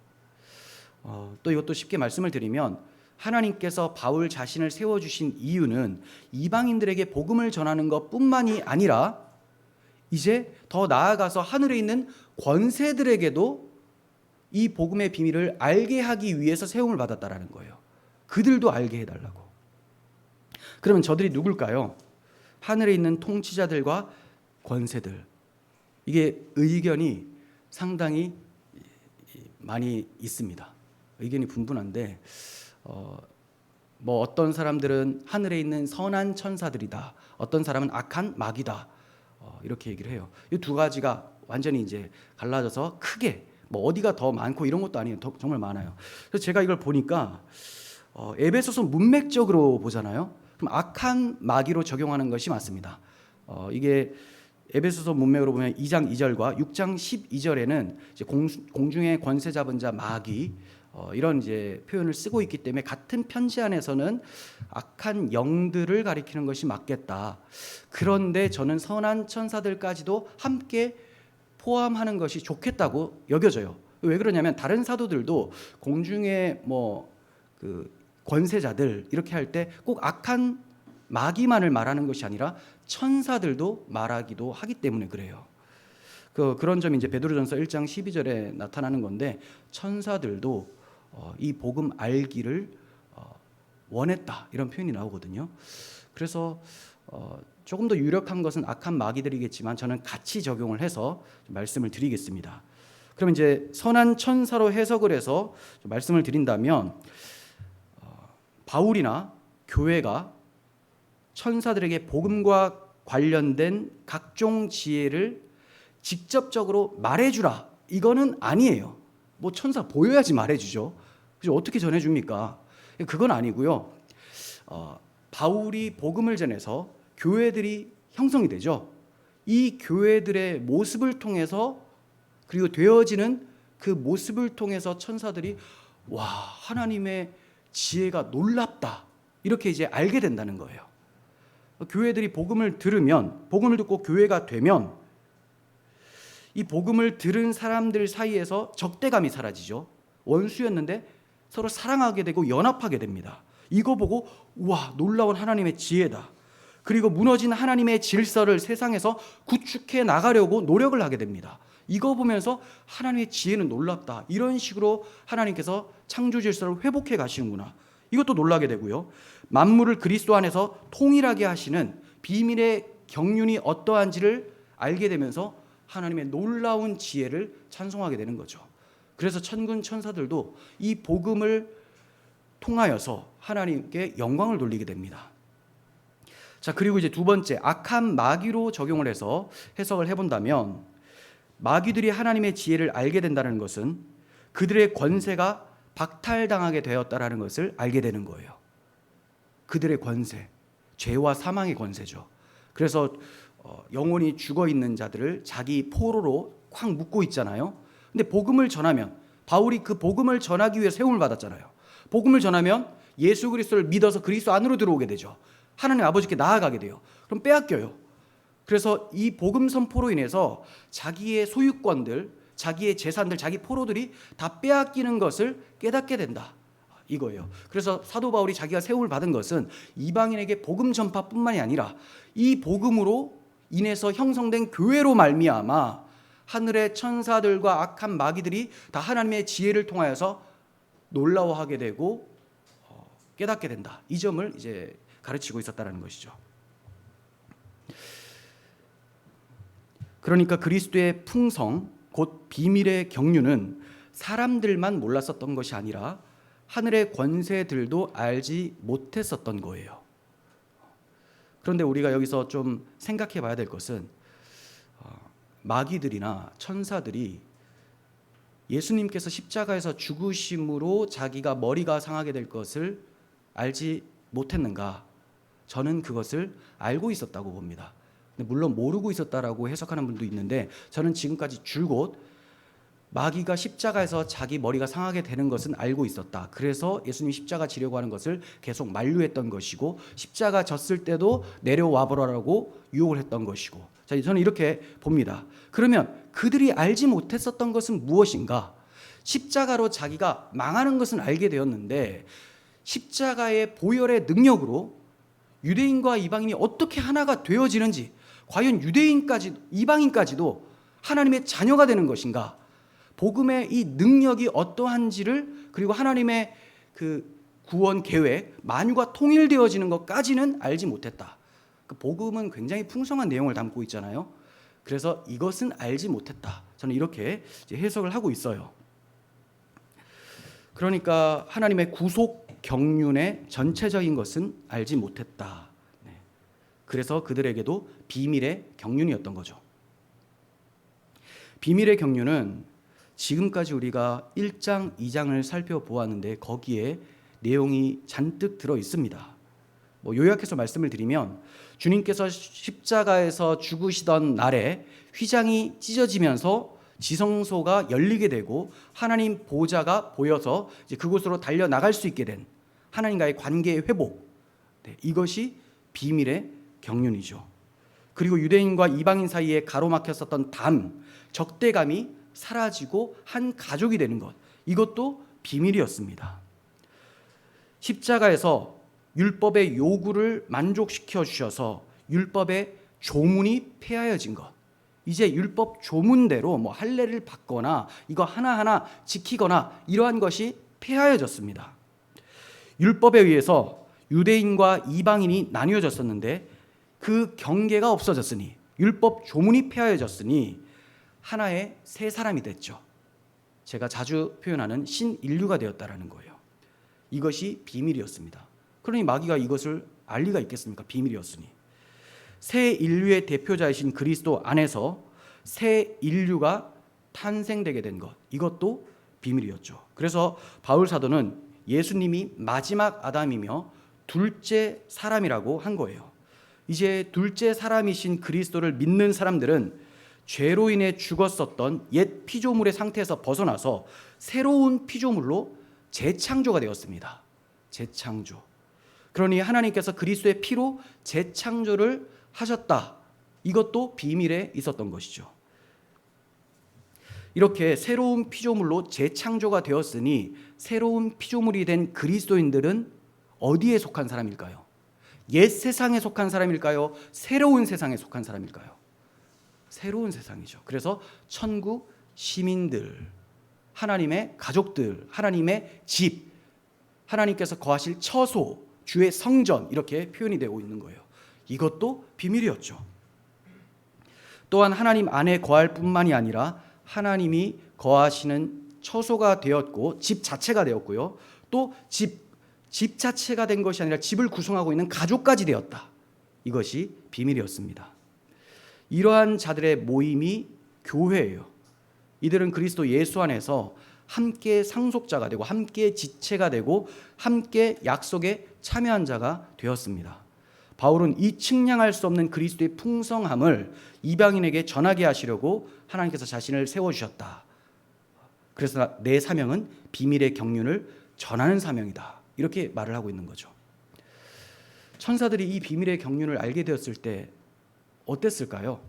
또 이것도 쉽게 말씀을 드리면 하나님께서 바울 자신을 세워주신 이유는 이방인들에게 복음을 전하는 것뿐만이 아니라 이제 더 나아가서 하늘에 있는 권세들에게도 이 복음의 비밀을 알게 하기 위해서 세움을 받았다라는 거예요. 그들도 알게 해달라고. 그러면 저들이 누굴까요? 하늘에 있는 통치자들과 권세들. 이게 의견이 상당히 많이 있습니다. 의견이 분분한데 어떤 사람들은 하늘에 있는 선한 천사들이다. 어떤 사람은 악한 마귀다. 이렇게 얘기를 해요. 이 두 가지가 완전히 이제 갈라져서 크게 어디가 더 많고 이런 것도 아니에요. 정말 많아요. 그래서 제가 이걸 보니까 에베소서 문맥적으로 보잖아요. 그럼 악한 마귀로 적용하는 것이 맞습니다. 이게 에베소서 문맥으로 보면 2장 2절과 6장 12절에는 이제 공중의 권세 잡은 자 마귀 이런 이제 표현을 쓰고 있기 때문에 같은 편지 안에서는 악한 영들을 가리키는 것이 맞겠다. 그런데 저는 선한 천사들까지도 함께 포함하는 것이 좋겠다고 여겨져요. 왜 그러냐면 다른 사도들도 공중의 그 권세자들 이렇게 할 때 꼭 악한 마귀만을 말하는 것이 아니라 천사들도 말하기도 하기 때문에 그래요. 그런 점이 이제 베드로전서 1장 12절에 나타나는 건데 천사들도 이 복음 알기를 원했다 이런 표현이 나오거든요. 그래서 조금 더 유력한 것은 악한 마귀들이겠지만 저는 같이 적용을 해서 말씀을 드리겠습니다. 그럼 이제 선한 천사로 해석을 해서 말씀을 드린다면 바울이나 교회가 천사들에게 복음과 관련된 각종 지혜를 직접적으로 말해주라 이거는 아니에요. 천사 보여야지 말해주죠. 그래서 어떻게 전해줍니까? 그건 아니고요. 바울이 복음을 전해서 교회들이 형성이 되죠. 이 교회들의 모습을 통해서, 그리고 되어지는 그 모습을 통해서 천사들이 와, 하나님의 지혜가 놀랍다, 이렇게 이제 알게 된다는 거예요. 교회들이 복음을 들으면, 복음을 듣고 교회가 되면 이 복음을 들은 사람들 사이에서 적대감이 사라지죠. 원수였는데 서로 사랑하게 되고 연합하게 됩니다. 이거 보고 와, 놀라운 하나님의 지혜다. 그리고 무너진 하나님의 질서를 세상에서 구축해 나가려고 노력을 하게 됩니다. 이거 보면서 하나님의 지혜는 놀랍다, 이런 식으로 하나님께서 창조 질서를 회복해 가시는구나, 이것도 놀라게 되고요. 만물을 그리스도 안에서 통일하게 하시는 비밀의 경륜이 어떠한지를 알게 되면서 하나님의 놀라운 지혜를 찬송하게 되는 거죠. 그래서 천군 천사들도 이 복음을 통하여서 하나님께 영광을 돌리게 됩니다. 자, 그리고 이제 두 번째, 악한 마귀로 적용을 해서 해석을 해본다면, 마귀들이 하나님의 지혜를 알게 된다는 것은 그들의 권세가 박탈당하게 되었다라는 것을 알게 되는 거예요. 그들의 권세, 죄와 사망의 권세죠. 그래서 영원히 죽어 있는 자들을 자기 포로로 콱 묶고 있잖아요. 근데 복음을 전하면, 바울이 그 복음을 전하기 위해 세움을 받았잖아요. 복음을 전하면 예수 그리스도를 믿어서 그리스도 안으로 들어오게 되죠. 하나님 아버지께 나아가게 돼요. 그럼 빼앗겨요. 그래서 이 복음 선포로 인해서 자기의 소유권들, 자기의 재산들, 자기 포로들이 다 빼앗기는 것을 깨닫게 된다, 이거예요. 그래서 사도 바울이 자기가 세움을 받은 것은 이방인에게 복음 전파뿐만이 아니라 이 복음으로 인해서 형성된 교회로 말미암아 하늘의 천사들과 악한 마귀들이 다 하나님의 지혜를 통하여서 놀라워하게 되고 깨닫게 된다, 이 점을 이제 가르치고 있었다는 것이죠. 그러니까 그리스도의 풍성, 곧 비밀의 경륜은 사람들만 몰랐었던 것이 아니라 하늘의 권세들도 알지 못했었던 거예요. 그런데 우리가 여기서 좀 생각해 봐야 될 것은, 마귀들이나 천사들이 예수님께서 십자가에서 죽으심으로 자기가 머리가 상하게 될 것을 알지 못했는가? 저는 그것을 알고 있었다고 봅니다. 물론 모르고 있었다라고 해석하는 분도 있는데, 저는 지금까지 줄곧 마귀가 십자가에서 자기 머리가 상하게 되는 것은 알고 있었다. 그래서 예수님이 십자가 지려고 하는 것을 계속 만류했던 것이고, 십자가 졌을 때도 내려와 보라라고 유혹을 했던 것이고, 자, 저는 이렇게 봅니다. 그러면 그들이 알지 못했었던 것은 무엇인가? 십자가로 자기가 망하는 것은 알게 되었는데, 십자가의 보혈의 능력으로 유대인과 이방인이 어떻게 하나가 되어지는지, 과연 유대인까지 이방인까지도 하나님의 자녀가 되는 것인가, 복음의 이 능력이 어떠한지를, 그리고 하나님의 그 구원 계획, 만유가 통일되어지는 것까지는 알지 못했다. 그 복음은 굉장히 풍성한 내용을 담고 있잖아요. 그래서 이것은 알지 못했다, 저는 이렇게 이제 해석을 하고 있어요. 그러니까 하나님의 구속 경륜의 전체적인 것은 알지 못했다. 그래서 그들에게도 비밀의 경륜이었던 거죠. 비밀의 경륜은 지금까지 우리가 1장, 2장을 살펴보았는데 거기에 내용이 잔뜩 들어 있습니다. 요약해서 말씀을 드리면, 주님께서 십자가에서 죽으시던 날에 휘장이 찢어지면서 지성소가 열리게 되고 하나님 보좌가 보여서 이제 그곳으로 달려나갈 수 있게 된 하나님과의 관계의 회복, 이것이 비밀의 경륜이죠. 그리고 유대인과 이방인 사이에 가로막혔었던 적대감이 사라지고 한 가족이 되는 것, 이것도 비밀이었습니다. 십자가에서 율법의 요구를 만족시켜 주셔서 율법의 조문이 폐하여진 것, 이제 율법 조문대로 할례를 받거나 이거 하나하나 지키거나 이러한 것이 폐하여졌습니다. 율법에 의해서 유대인과 이방인이 나뉘어졌었는데 그 경계가 없어졌으니, 율법 조문이 폐하여졌으니 하나의 새 사람이 됐죠. 제가 자주 표현하는 신인류가 되었다라는 거예요. 이것이 비밀이었습니다. 그러니 마귀가 이것을 알 리가 있겠습니까? 비밀이었으니. 새 인류의 대표자이신 그리스도 안에서 새 인류가 탄생되게 된 것, 이것도 비밀이었죠. 그래서 바울 사도는 예수님이 마지막 아담이며 둘째 사람이라고 한 거예요. 이제 둘째 사람이신 그리스도를 믿는 사람들은 죄로 인해 죽었었던 옛 피조물의 상태에서 벗어나서 새로운 피조물로 재창조가 되었습니다. 재창조. 그러니 하나님께서 그리스도의 피로 재창조를 하셨다. 이것도 비밀에 있었던 것이죠. 이렇게 새로운 피조물로 재창조가 되었으니 새로운 피조물이 된 그리스도인들은 어디에 속한 사람일까요? 옛 세상에 속한 사람일까요? 새로운 세상에 속한 사람일까요? 새로운 세상이죠. 그래서 천국 시민들, 하나님의 가족들, 하나님의 집, 하나님께서 거하실 처소, 주의 성전, 이렇게 표현이 되고 있는 거예요. 이것도 비밀이었죠. 또한 하나님 안에 거할 뿐만이 아니라 하나님이 거하시는 처소가 되었고 집 자체가 되었고요. 또 집 자체가 된 것이 아니라 집을 구성하고 있는 가족까지 되었다. 이것이 비밀이었습니다. 이러한 자들의 모임이 교회예요. 이들은 그리스도 예수 안에서 함께 상속자가 되고 함께 지체가 되고 함께 약속에 참여한 자가 되었습니다. 바울은 이 측량할 수 없는 그리스도의 풍성함을 이방인에게 전하게 하시려고 하나님께서 자신을 세워주셨다. 그래서 내 사명은 비밀의 경륜을 전하는 사명이다. 이렇게 말을 하고 있는 거죠. 천사들이 이 비밀의 경륜을 알게 되었을 때 어땠을까요?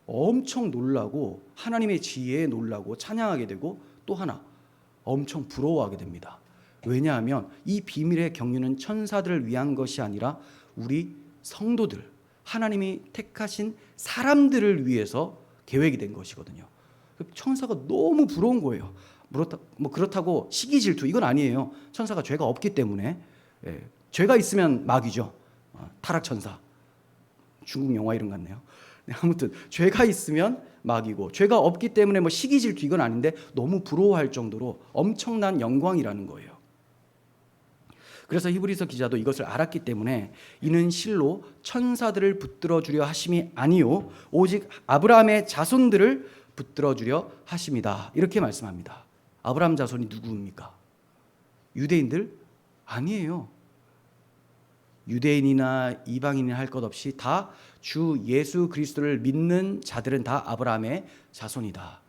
엄청 놀라고 하나님의 지혜에 놀라고 찬양하게 되고 또 하나 엄청 부러워하게 됩니다. 왜냐하면 이 비밀의 경륜은 천사들을 위한 것이 아니라 우리 성도들, 하나님이 택하신 사람들을 위해서 계획이 된 것이거든요. 천사가 너무 부러운 거예요. 그렇다고 시기 질투 이건 아니에요. 천사가 죄가 없기 때문에. 죄가 있으면 마귀죠. 타락천사. 중국 영화 이름 같네요. 아무튼 죄가 있으면 마귀고 죄가 없기 때문에 시기 질투 이건 아닌데 너무 부러워할 정도로 엄청난 영광이라는 거예요. 그래서 히브리서 기자도 이것을 알았기 때문에 이는 실로 천사들을 붙들어 주려 하심이 아니요 오직 아브라함의 자손들을 붙들어 주려 하심이다. 이렇게 말씀합니다. 아브라함 자손이 누구입니까? 유대인들? 아니에요. 유대인이나 이방인이나 할 것 없이 다 주 예수 그리스도를 믿는 자들은 다 아브라함의 자손이다.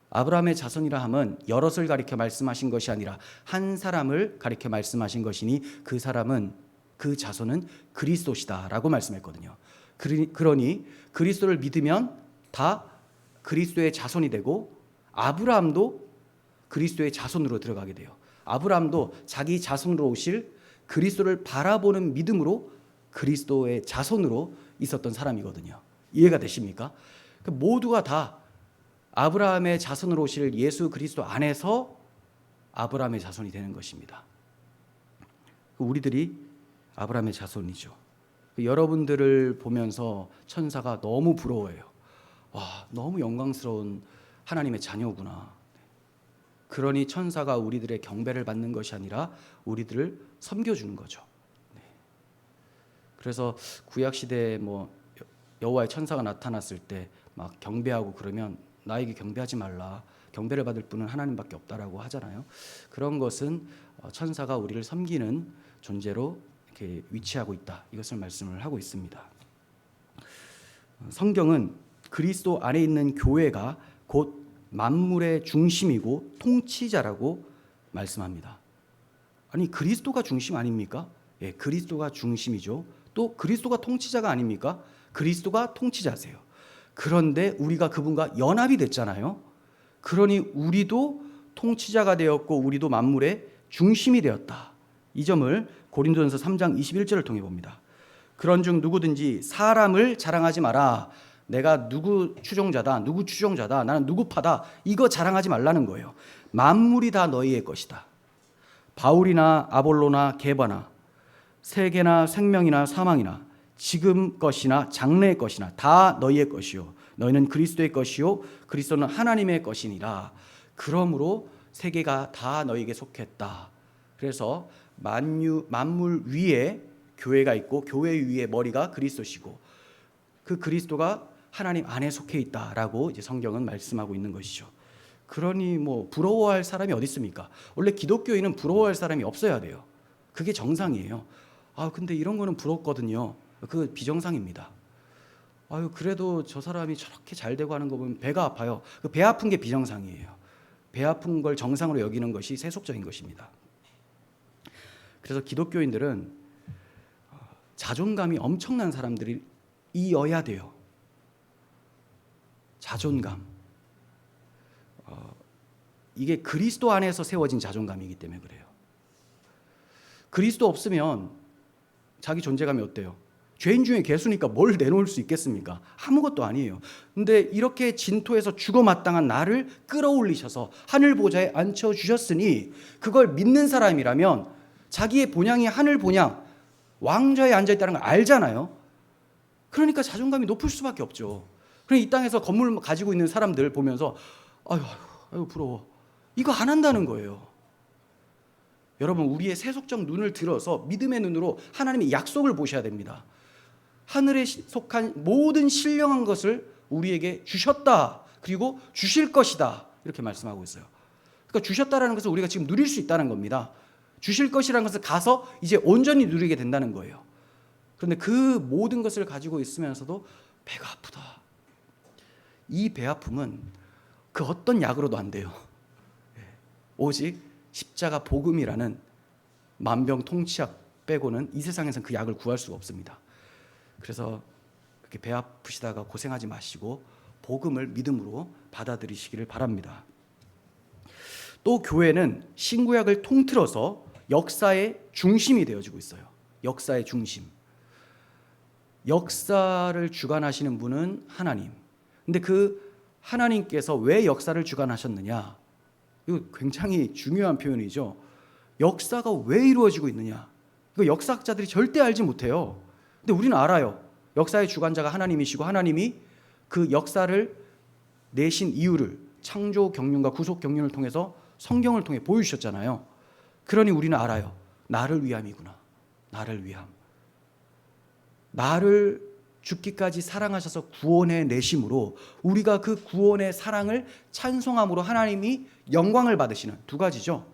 아브라함의 자손이라 함은 여럿을 가리켜 말씀하신 것이 아니라 한 사람을 가리켜 말씀하신 것이니 그 사람은 그 자손은 그리스도시다라고 말씀했거든요. 그러니 그리스도를 믿으면 다 그리스도의 자손이 되고 아브라함도 그리스도의 자손으로 들어가게 돼요. 아브라함도 자기 자손으로 오실 그리스도를 바라보는 믿음으로 그리스도의 자손으로 있었던 사람이거든요. 이해가 되십니까? 모두가 다 아브라함의 자손으로 오실 예수 그리스도 안에서 아브라함의 자손이 되는 것입니다. 우리들이 아브라함의 자손이죠. 여러분들을 보면서 천사가 너무 부러워해요. 와, 너무 영광스러운 하나님의 자녀구나. 그러니 천사가 우리들의 경배를 받는 것이 아니라 우리들을 섬겨주는 거죠. 그래서 구약 시대에 여호와의 천사가 나타났을 때 막 경배하고 그러면 나에게 경배하지 말라. 경배를 받을 분은 하나님밖에 없다라고 하잖아요. 그런 것은 천사가 우리를 섬기는 존재로 이렇게 위치하고 있다. 이것을 말씀을 하고 있습니다. 성경은 그리스도 안에 있는 교회가 곧 만물의 중심이고 통치자라고 말씀합니다. 아니 그리스도가 중심 아닙니까? 예, 그리스도가 중심이죠. 또 그리스도가 통치자가 아닙니까? 그리스도가 통치자세요. 그런데 우리가 그분과 연합이 됐잖아요. 그러니 우리도 통치자가 되었고 우리도 만물의 중심이 되었다. 이 점을 고린도전서 3장 21절을 통해 봅니다. 그런즉 누구든지 사람을 자랑하지 마라. 내가 누구 추종자다, 누구 추종자다, 나는 누구 파다, 이거 자랑하지 말라는 거예요. 만물이 다 너희의 것이다. 바울이나 아볼로나 게바나, 세계나 생명이나 사망이나 지금 것이나 장래의 것이나 다 너희의 것이요 너희는 그리스도의 것이요 그리스도는 하나님의 것이니라. 그러므로 세계가 다 너희에게 속했다. 그래서 만물 위에 교회가 있고 교회 위에 머리가 그리스도시고 그 그리스도가 하나님 안에 속해 있다라고 이제 성경은 말씀하고 있는 것이죠. 그러니 부러워할 사람이 어디 있습니까? 원래 기독교인은 부러워할 사람이 없어야 돼요. 그게 정상이에요. 근데 이런 거는 부럽거든요. 그거 비정상입니다. 그래도 저 사람이 저렇게 잘 되고 하는 거 보면 배가 아파요. 그 배 아픈 게 비정상이에요. 배 아픈 걸 정상으로 여기는 것이 세속적인 것입니다. 그래서 기독교인들은 자존감이 엄청난 사람들이어야 돼요. 자존감. 이게 그리스도 안에서 세워진 자존감이기 때문에 그래요. 그리스도 없으면 자기 존재감이 어때요? 죄인 중에 개수니까 뭘 내놓을 수 있겠습니까? 아무것도 아니에요. 근데 이렇게 진토에서 죽어마땅한 나를 끌어올리셔서 하늘 보좌에 앉혀주셨으니 그걸 믿는 사람이라면 자기의 본향이 하늘 본향, 왕좌에 앉아있다는 걸 알잖아요. 그러니까 자존감이 높을 수밖에 없죠. 그러니까 이 땅에서 건물 가지고 있는 사람들 보면서 아유 부러워. 이거 안 한다는 거예요. 여러분, 우리의 세속적 눈을 들어서 믿음의 눈으로 하나님의 약속을 보셔야 됩니다. 하늘에 속한 모든 신령한 것을 우리에게 주셨다. 그리고 주실 것이다. 이렇게 말씀하고 있어요. 그러니까 주셨다라는 것을 우리가 지금 누릴 수 있다는 겁니다. 주실 것이라는 것을 가서 이제 온전히 누리게 된다는 거예요. 그런데 그 모든 것을 가지고 있으면서도 배가 아프다. 이 배 아픔은 그 어떤 약으로도 안 돼요. 오직 십자가 복음이라는 만병통치약 빼고는 이 세상에서는 그 약을 구할 수가 없습니다. 그래서 그렇게 배 아프시다가 고생하지 마시고 복음을 믿음으로 받아들이시기를 바랍니다. 또 교회는 신구약을 통틀어서 역사의 중심이 되어지고 있어요. 역사의 중심. 역사를 주관하시는 분은 하나님. 근데 그 하나님께서 왜 역사를 주관하셨느냐? 이거 굉장히 중요한 표현이죠. 역사가 왜 이루어지고 있느냐? 이거 역사학자들이 절대 알지 못해요. 근데 우리는 알아요. 역사의 주관자가 하나님이시고 하나님이 그 역사를 내신 이유를 창조 경륜과 구속 경륜을 통해서 성경을 통해 보여주셨잖아요. 그러니 우리는 알아요. 나를 위함이구나. 나를 위함. 나를 죽기까지 사랑하셔서 구원해 내심으로 우리가 그 구원의 사랑을 찬송함으로 하나님이 영광을 받으시는 두 가지죠.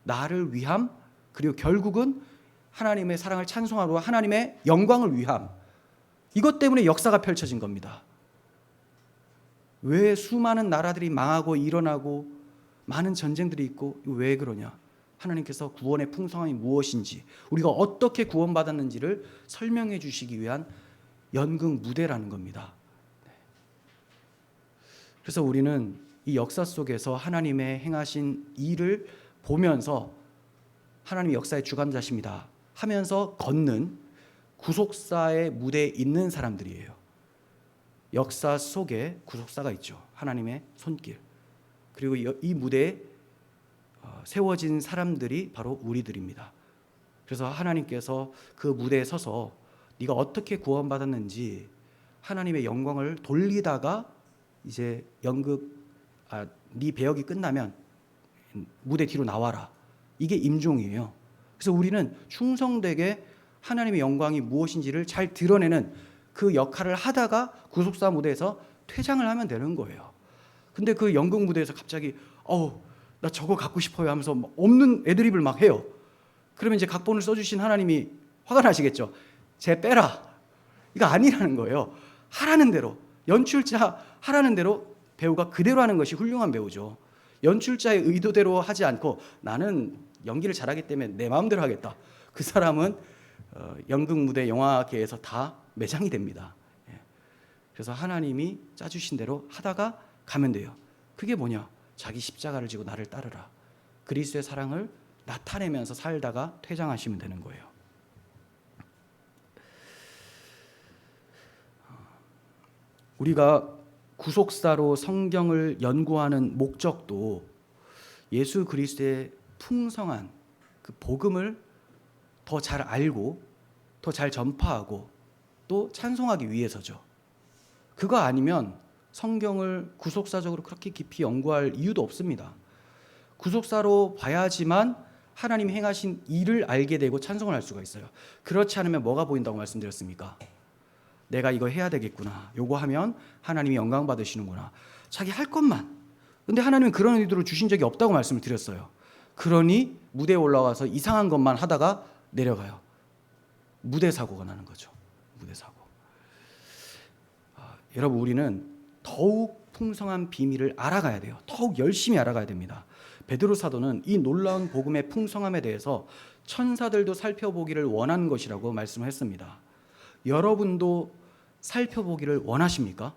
나를 위함, 그리고 결국은 하나님의 사랑을 찬송함으로 하나님의 영광을 위함. 이것 때문에 역사가 펼쳐진 겁니다. 왜 수많은 나라들이 망하고 일어나고 많은 전쟁들이 있고 왜 그러냐? 하나님께서 구원의 풍성함이 무엇인지, 우리가 어떻게 구원받았는지를 설명해 주시기 위한 연극 무대라는 겁니다. 그래서 우리는 이 역사 속에서 하나님의 행하신 일을 보면서 하나님이 역사의 주관자십니다 하면서 걷는 구속사의 무대에 있는 사람들이에요. 역사 속에 구속사가 있죠. 하나님의 손길. 그리고 이 무대에 세워진 사람들이 바로 우리들입니다. 그래서 하나님께서 그 무대에 서서 네가 어떻게 구원받았는지 하나님의 영광을 돌리다가 이제 네 배역이 끝나면 무대 뒤로 나와라. 이게 임종이에요. 그래서 우리는 충성되게 하나님의 영광이 무엇인지를 잘 드러내는 그 역할을 하다가 구속사 무대에서 퇴장을 하면 되는 거예요. 근데 그 연극 무대에서 갑자기 나 저거 갖고 싶어요 하면서 없는 애드립을 막 해요. 그러면 이제 각본을 써주신 하나님이 화가 나시겠죠. 쟤 빼라. 이거 아니라는 거예요. 하라는 대로, 연출자 하라는 대로 배우가 그대로 하는 것이 훌륭한 배우죠. 연출자의 의도대로 하지 않고 나는 연기를 잘하기 때문에 내 마음대로 하겠다. 그 사람은 연극 무대 영화계에서 다 매장이 됩니다. 그래서 하나님이 짜주신 대로 하다가 가면 돼요. 그게 뭐냐? 자기 십자가를 지고 나를 따르라. 그리스도의 사랑을 나타내면서 살다가 퇴장하시면 되는 거예요. 우리가 구속사로 성경을 연구하는 목적도 예수 그리스도의 풍성한 그 복음을 더 잘 알고 더 잘 전파하고 또 찬송하기 위해서죠. 그거 아니면 성경을 구속사적으로 그렇게 깊이 연구할 이유도 없습니다. 구속사로 봐야지만 하나님이 행하신 일을 알게 되고 찬송을 할 수가 있어요. 그렇지 않으면 뭐가 보인다고 말씀드렸습니까? 내가 이거 해야 되겠구나. 요거 하면 하나님이 영광 받으시는구나. 자기 할 것만. 근데 하나님은 그런 의도로 주신 적이 없다고 말씀을 드렸어요. 그러니 무대에 올라와서 이상한 것만 하다가 내려가요. 무대 사고가 나는 거죠. 무대 사고. 여러분, 우리는 더욱 풍성한 비밀을 알아가야 돼요. 더욱 열심히 알아가야 됩니다. 베드로 사도는 이 놀라운 복음의 풍성함에 대해서 천사들도 살펴보기를 원한 것이라고 말씀을 했습니다. 여러분도 살펴보기를 원하십니까?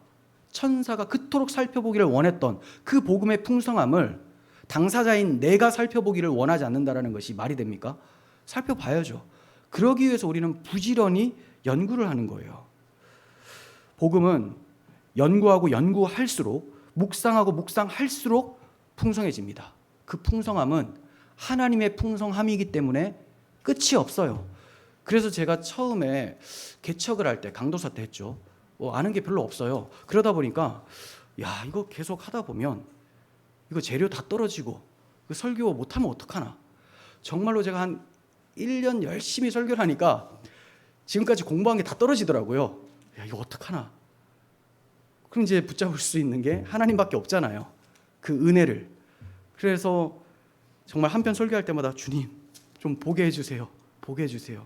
천사가 그토록 살펴보기를 원했던 그 복음의 풍성함을 당사자인 내가 살펴보기를 원하지 않는다는 것이 말이 됩니까? 살펴봐야죠. 그러기 위해서 우리는 부지런히 연구를 하는 거예요. 복음은 연구하고 연구할수록, 묵상하고 묵상할수록 풍성해집니다. 그 풍성함은 하나님의 풍성함이기 때문에 끝이 없어요. 그래서 제가 처음에 개척을 할 때, 강도사 때 했죠. 아는 게 별로 없어요. 그러다 보니까 이거 계속 하다 보면 이거 재료 다 떨어지고 설교 못하면 어떡하나. 정말로 제가 한 1년 열심히 설교를 하니까 지금까지 공부한 게 다 떨어지더라고요. 이거 어떡하나. 그럼 이제 붙잡을 수 있는 게 하나님밖에 없잖아요. 그 은혜를. 그래서 정말 한 편 설교할 때마다 주님 좀 보게 해주세요. 보게 해주세요.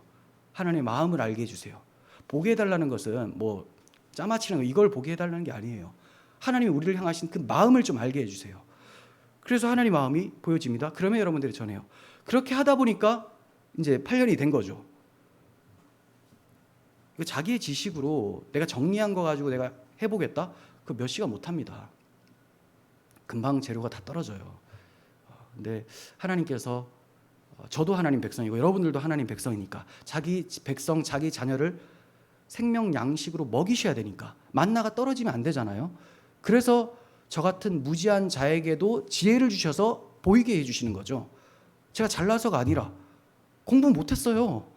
하나님의 마음을 알게 해주세요. 보게 해달라는 것은 뭐 짜맞히는 거, 이걸 보게 해달라는 게 아니에요. 하나님이 우리를 향하신 그 마음을 좀 알게 해주세요. 그래서 하나님 마음이 보여집니다. 그러면 여러분들이 전해요. 그렇게 하다 보니까 이제 8년이 된 거죠. 자기의 지식으로 내가 정리한 거 가지고 내가 해보겠다? 그 몇 시간 못합니다. 금방 재료가 다 떨어져요. 근데 하나님께서, 저도 하나님 백성이고 여러분들도 하나님 백성이니까 자기 백성, 자기 자녀를 생명 양식으로 먹이셔야 되니까 만나가 떨어지면 안 되잖아요. 그래서 저 같은 무지한 자에게도 지혜를 주셔서 보이게 해주시는 거죠. 제가 잘나서가 아니라 공부 못했어요.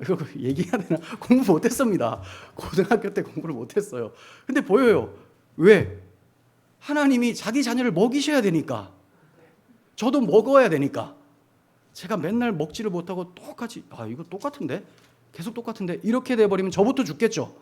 이거 얘기해야 되나? 공부 못했습니다. 고등학교 때 공부를 못했어요. 근데 보여요. 왜? 하나님이 자기 자녀를 먹이셔야 되니까. 저도 먹어야 되니까. 제가 맨날 먹지를 못하고 똑같이 이거 똑같은데? 계속 똑같은데? 이렇게 돼버리면 저부터 죽겠죠.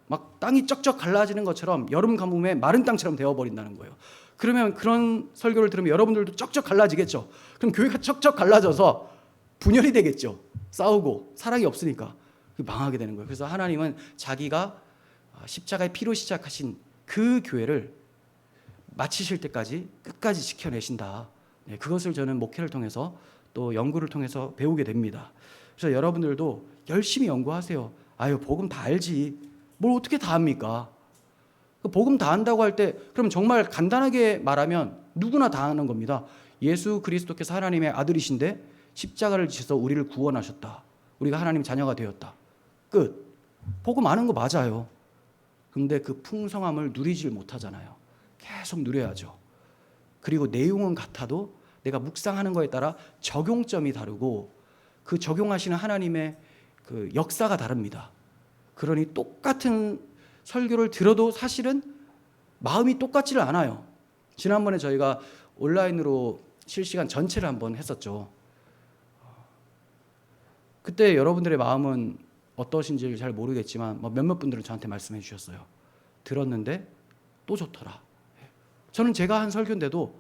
막 땅이 쩍쩍 갈라지는 것처럼 여름 가뭄에 마른 땅처럼 되어버린다는 거예요. 그러면 그런 설교를 들으면 여러분들도 쩍쩍 갈라지겠죠. 그럼 교회가 쩍쩍 갈라져서 분열이 되겠죠. 싸우고 사랑이 없으니까 망하게 되는 거예요. 그래서 하나님은 자기가 십자가의 피로 시작하신 그 교회를 마치실 때까지 끝까지 지켜내신다. 그것을 저는 목회를 통해서 또 연구를 통해서 배우게 됩니다. 그래서 여러분들도 열심히 연구하세요. 복음 다 알지. 뭘 어떻게 다 합니까? 복음 다 안다고 할 때 그럼 정말 간단하게 말하면 누구나 다 아는 겁니다. 예수 그리스도께서 하나님의 아들이신데 십자가를 지셔서 우리를 구원하셨다. 우리가 하나님 자녀가 되었다. 끝. 복음 아는 거 맞아요. 근데 그 풍성함을 누리질 못하잖아요. 계속 누려야죠. 그리고 내용은 같아도 내가 묵상하는 거에 따라 적용점이 다르고 그 적용하시는 하나님의 그 역사가 다릅니다. 그러니 똑같은 설교를 들어도 사실은 마음이 똑같지를 않아요. 지난번에 저희가 온라인으로 실시간 전체를 한번 했었죠. 그때 여러분들의 마음은 어떠신지 잘 모르겠지만 몇몇 분들은 저한테 말씀해 주셨어요. 들었는데 또 좋더라. 저는 제가 한 설교인데도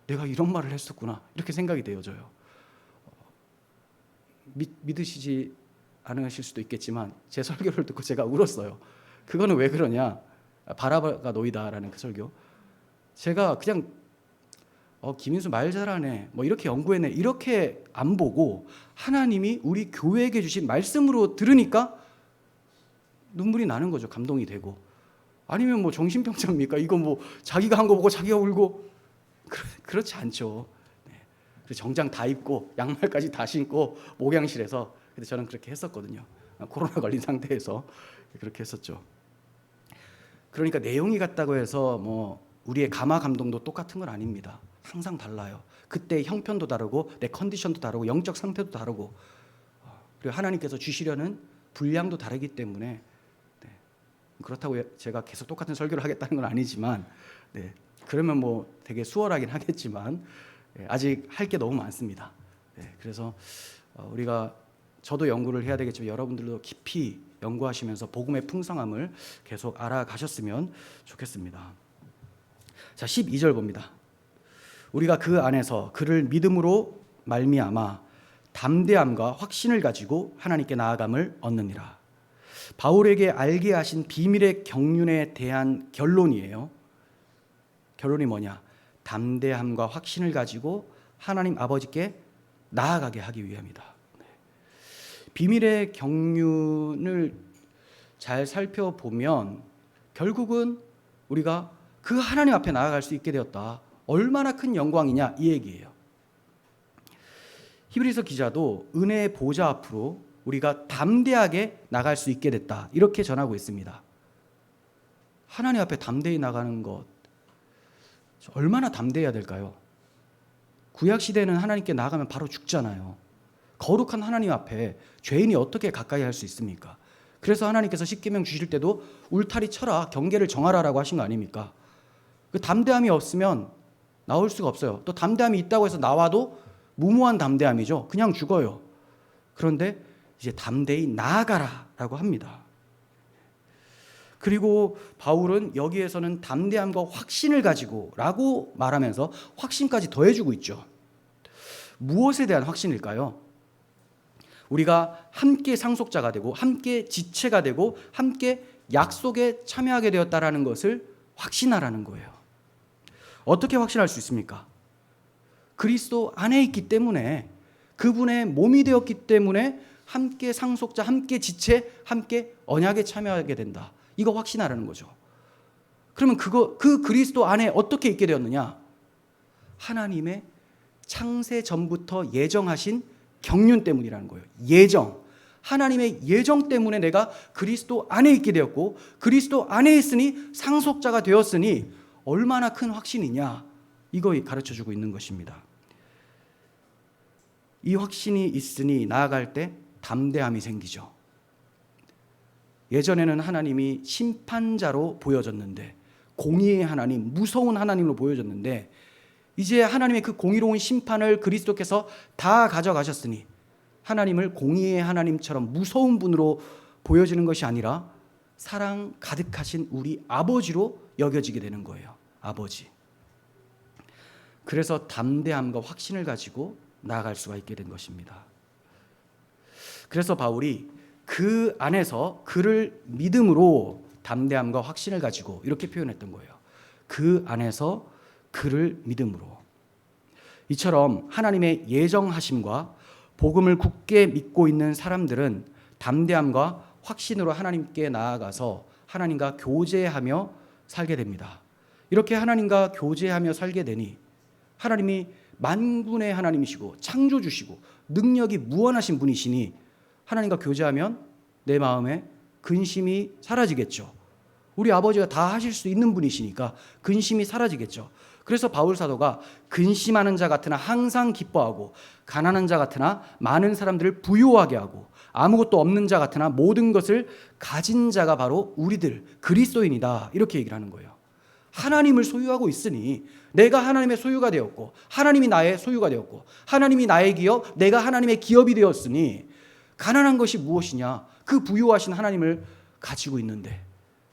내가 이런 말을 했었구나 이렇게 생각이 되어져요. 믿으시지 않으실 수도 있겠지만 제 설교를 듣고 제가 울었어요. 그거는 왜 그러냐? 바라바가 노이다라는 그 설교. 제가 그냥 김인수 말 잘하네 뭐 이렇게 연구했네 이렇게 안 보고 하나님이 우리 교회에게 주신 말씀으로 들으니까 눈물이 나는 거죠. 감동이 되고. 아니면 뭐 정신병자입니까? 이거 뭐 자기가 한 거 보고 자기가 울고 그렇지 않죠. 그래서 정장 다 입고 양말까지 다 신고 목양실에서. 근데 저는 그렇게 했었거든요. 코로나 걸린 상태에서 그렇게 했었죠. 그러니까 내용이 같다고 해서 뭐 우리의 감화 감동도 똑같은 건 아닙니다. 항상 달라요. 그때 형편도 다르고 내 컨디션도 다르고 영적 상태도 다르고 그리고 하나님께서 주시려는 분량도 다르기 때문에 그렇다고 제가 계속 똑같은 설교를 하겠다는 건 아니지만 그러면 뭐 되게 수월하긴 하겠지만 아직 할 게 너무 많습니다. 그래서 우리가 저도 연구를 해야 되겠지만 여러분들도 깊이 연구하시면서 복음의 풍성함을 계속 알아가셨으면 좋겠습니다. 자, 12절 봅니다. 우리가 그 안에서 그를 믿음으로 말미암아 담대함과 확신을 가지고 하나님께 나아감을 얻느니라. 바울에게 알게 하신 비밀의 경륜에 대한 결론이에요. 결론이 뭐냐? 담대함과 확신을 가지고 하나님 아버지께 나아가게 하기 위함이다. 비밀의 경륜을 잘 살펴보면 결국은 우리가 그 하나님 앞에 나아갈 수 있게 되었다. 얼마나 큰 영광이냐 이 얘기예요. 히브리서 기자도 은혜의 보좌 앞으로 우리가 담대하게 나갈 수 있게 됐다. 이렇게 전하고 있습니다. 하나님 앞에 담대히 나가는 것 얼마나 담대해야 될까요? 구약 시대는 하나님께 나가면 바로 죽잖아요. 거룩한 하나님 앞에 죄인이 어떻게 가까이 할 수 있습니까? 그래서 하나님께서 십계명 주실 때도 울타리 쳐라, 경계를 정하라라고 하신 거 아닙니까? 그 담대함이 없으면 나올 수가 없어요. 또 담대함이 있다고 해서 나와도 무모한 담대함이죠. 그냥 죽어요. 그런데 이제 담대히 나아가라라고 합니다. 그리고 바울은 여기에서는 담대함과 확신을 가지고 라고 말하면서 확신까지 더해주고 있죠. 무엇에 대한 확신일까요? 우리가 함께 상속자가 되고 함께 지체가 되고 함께 약속에 참여하게 되었다라는 것을 확신하라는 거예요. 어떻게 확신할 수 있습니까? 그리스도 안에 있기 때문에, 그분의 몸이 되었기 때문에 함께 상속자, 함께 지체, 함께 언약에 참여하게 된다. 이거 확신하라는 거죠. 그러면 그 그리스도 안에 어떻게 있게 되었느냐? 하나님의 창세 전부터 예정하신 경륜 때문이라는 거예요. 예정. 하나님의 예정 때문에 내가 그리스도 안에 있게 되었고, 그리스도 안에 있으니 상속자가 되었으니 얼마나 큰 확신이냐, 이거 가르쳐주고 있는 것입니다. 이 확신이 있으니 나아갈 때 담대함이 생기죠. 예전에는 하나님이 심판자로 보여졌는데, 공의의 하나님, 무서운 하나님으로 보여졌는데, 이제 하나님의 그 공의로운 심판을 그리스도께서 다 가져가셨으니 하나님을 공의의 하나님처럼 무서운 분으로 보여지는 것이 아니라 사랑 가득하신 우리 아버지로 여겨지게 되는 거예요. 아버지. 그래서 담대함과 확신을 가지고 나아갈 수가 있게 된 것입니다. 그래서 바울이 그 안에서 그를 믿음으로 담대함과 확신을 가지고 이렇게 표현했던 거예요. 그 안에서 그를 믿음으로. 이처럼 하나님의 예정하심과 복음을 굳게 믿고 있는 사람들은 담대함과 확신으로 하나님께 나아가서 하나님과 교제하며 살게 됩니다. 이렇게 하나님과 교제하며 살게 되니 하나님이 만군의 하나님이시고 창조주시고 능력이 무한하신 분이시니 하나님과 교제하면 내 마음에 근심이 사라지겠죠. 우리 아버지가 다 하실 수 있는 분이시니까 근심이 사라지겠죠. 그래서 바울 사도가 근심하는 자 같으나 항상 기뻐하고 가난한 자 같으나 많은 사람들을 부유하게 하고 아무것도 없는 자 같으나 모든 것을 가진 자가 바로 우리들 그리스도인이다, 이렇게 얘기를 하는 거예요. 하나님을 소유하고 있으니 내가 하나님의 소유가 되었고 하나님이 나의 소유가 되었고 하나님이 나의 기업, 내가 하나님의 기업이 되었으니 가난한 것이 무엇이냐? 그 부유하신 하나님을 가지고 있는데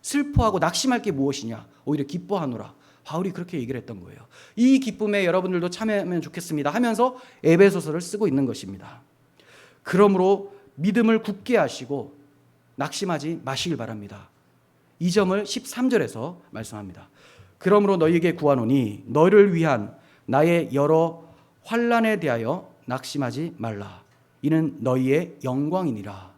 슬퍼하고 낙심할 게 무엇이냐? 오히려 기뻐하노라. 바울이 그렇게 얘기를 했던 거예요. 이 기쁨에 여러분들도 참여하면 좋겠습니다 하면서 에베소서를 쓰고 있는 것입니다. 그러므로 믿음을 굳게 하시고 낙심하지 마시길 바랍니다. 이 점을 13절에서 말씀합니다. 그러므로 너희에게 구하노니 너희를 위한 나의 여러 환난에 대하여 낙심하지 말라. 이는 너희의 영광이니라.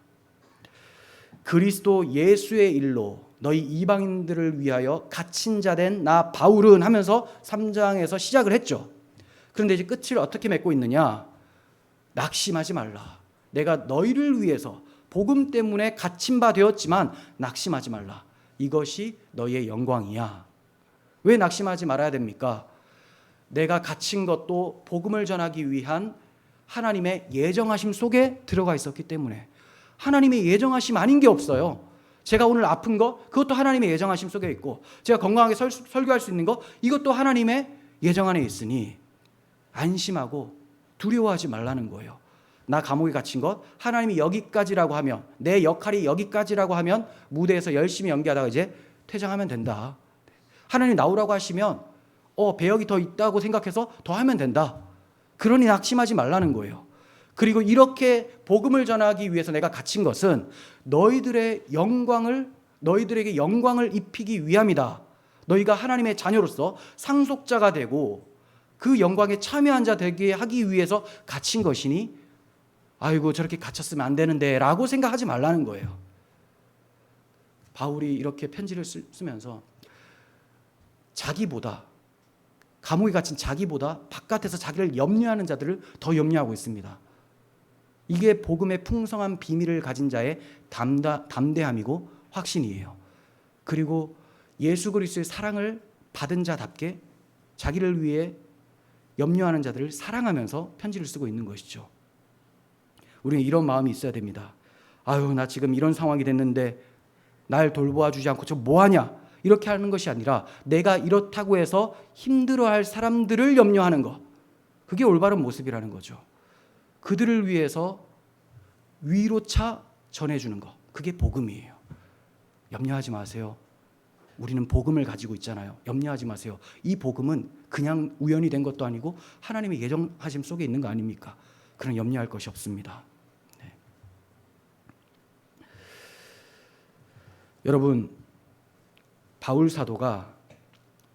그리스도 예수의 일로 너희 이방인들을 위하여 갇힌 자 된 나 바울은 하면서 3장에서 시작을 했죠. 그런데 이제 끝을 어떻게 맺고 있느냐? 낙심하지 말라. 내가 너희를 위해서 복음 때문에 갇힌 바 되었지만 낙심하지 말라. 이것이 너희의 영광이야. 왜 낙심하지 말아야 됩니까? 내가 갇힌 것도 복음을 전하기 위한 하나님의 예정하심 속에 들어가 있었기 때문에. 하나님의 예정하심 아닌 게 없어요. 제가 오늘 아픈 거, 그것도 하나님의 예정하심 속에 있고, 제가 건강하게 설교할 수 있는 거, 이것도 하나님의 예정 안에 있으니 안심하고 두려워하지 말라는 거예요. 나 감옥에 갇힌 것, 하나님이 여기까지라고 하면, 내 역할이 여기까지라고 하면 무대에서 열심히 연기하다가 이제 퇴장하면 된다. 하나님 나오라고 하시면 배역이 더 있다고 생각해서 더 하면 된다. 그러니 낙심하지 말라는 거예요. 그리고 이렇게 복음을 전하기 위해서 내가 갇힌 것은 너희들에게 영광을 입히기 위함이다. 너희가 하나님의 자녀로서 상속자가 되고 그 영광에 참여한 자 되게 하기 위해서 갇힌 것이니 아이고 저렇게 갇혔으면 안 되는데 라고 생각하지 말라는 거예요. 바울이 이렇게 편지를 쓰면서 자기보다, 감옥에 갇힌 자기보다 바깥에서 자기를 염려하는 자들을 더 염려하고 있습니다. 이게 복음의 풍성한 비밀을 가진 자의 담대함이고 확신이에요. 그리고 예수 그리스도의 사랑을 받은 자답게 자기를 위해 염려하는 자들을 사랑하면서 편지를 쓰고 있는 것이죠. 우리는 이런 마음이 있어야 됩니다. 아유, 나 지금 이런 상황이 됐는데 날 돌보아주지 않고 저 뭐하냐, 이렇게 하는 것이 아니라 내가 이렇다고 해서 힘들어할 사람들을 염려하는 것, 그게 올바른 모습이라는 거죠. 그들을 위해서 위로차 전해주는 것, 그게 복음이에요. 염려하지 마세요. 우리는 복음을 가지고 있잖아요. 염려하지 마세요. 이 복음은 그냥 우연히 된 것도 아니고 하나님의 예정하심 속에 있는 거 아닙니까? 그런 염려할 것이 없습니다. 네. 여러분, 바울 사도가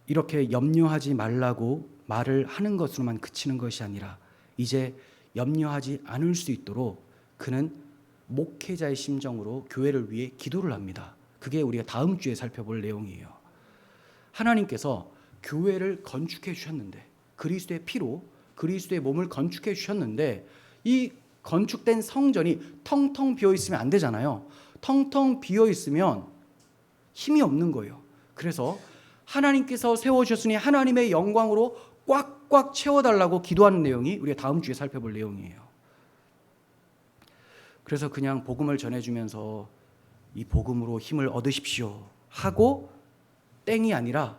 이렇게 염려하지 말라고 말을 하는 것으로만 그치는 것이 아니라 이제 염려하지 않을 수 있도록 그는 목회자의 심정으로 교회를 위해 기도를 합니다. 그게 우리가 다음 주에 살펴볼 내용이에요. 하나님께서 교회를 건축해 주셨는데, 그리스도의 피로 그리스도의 몸을 건축해 주셨는데 이 건축된 성전이 텅텅 비어 있으면 안 되잖아요. 텅텅 비어 있으면 힘이 없는 거예요. 그래서 하나님께서 세워주셨으니 하나님의 영광으로 꽉꽉 채워달라고 기도하는 내용이 우리가 다음 주에 살펴볼 내용이에요. 그래서 그냥 복음을 전해주면서 이 복음으로 힘을 얻으십시오 하고 땡이 아니라,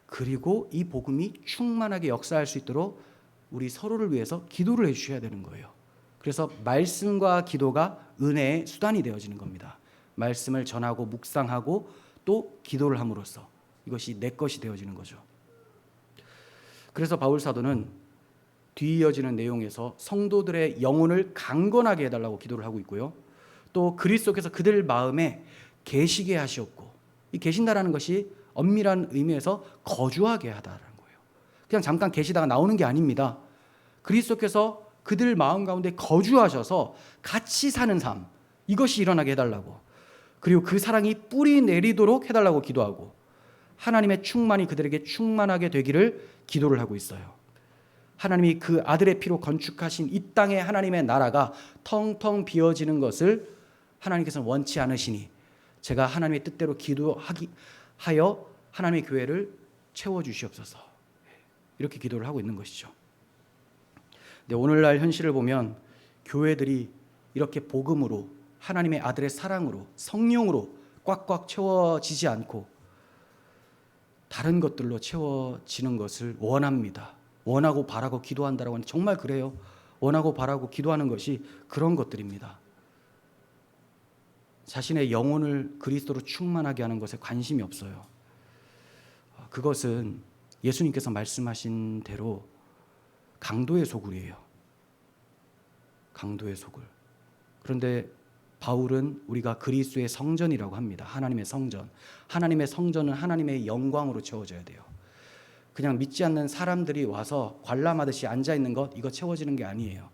그리고 이 복음이 충만하게 역사할 수 있도록 우리 서로를 위해서 기도를 해주셔야 되는 거예요. 그래서 말씀과 기도가 은혜의 수단이 되어지는 겁니다. 말씀을 전하고 묵상하고 또 기도를 함으로써 이것이 내 것이 되어지는 거죠. 그래서 바울 사도는 뒤이어지는 내용에서 성도들의 영혼을 강건하게 해달라고 기도를 하고 있고요. 또 그리스도께서 그들 마음에 계시게 하시옵고, 이 계신다라는 것이 엄밀한 의미에서 거주하게 하다라는 거예요. 그냥 잠깐 계시다가 나오는 게 아닙니다. 그리스도께서 그들 마음 가운데 거주하셔서 같이 사는 삶, 이것이 일어나게 해달라고, 그리고 그 사랑이 뿌리 내리도록 해달라고 기도하고 하나님의 충만이 그들에게 충만하게 되기를 기도를 하고 있어요. 하나님이 그 아들의 피로 건축하신 이 땅의 하나님의 나라가 텅텅 비어지는 것을 하나님께서는 원치 않으시니 제가 하나님의 뜻대로 기도하여 하나님의 교회를 채워주시옵소서, 이렇게 기도를 하고 있는 것이죠. 근데 오늘날 현실을 보면 교회들이 이렇게 복음으로, 하나님의 아들의 사랑으로, 성령으로 꽉꽉 채워지지 않고 다른 것들로 채워지는 것을 원합니다. 원하고 바라고 기도한다라고 하는, 정말 그래요. 원하고 바라고 기도하는 것이 그런 것들입니다. 자신의 영혼을 그리스도로 충만하게 하는 것에 관심이 없어요. 그것은 예수님께서 말씀하신 대로 강도의 소굴이에요. 강도의 소굴. 그런데 바울은 우리가 그리스도의 성전이라고 합니다. 하나님의 성전. 하나님의 성전은 하나님의 영광으로 채워져야 돼요. 그냥 믿지 않는 사람들이 와서 관람하듯이 앉아있는 것, 이거 채워지는 게 아니에요.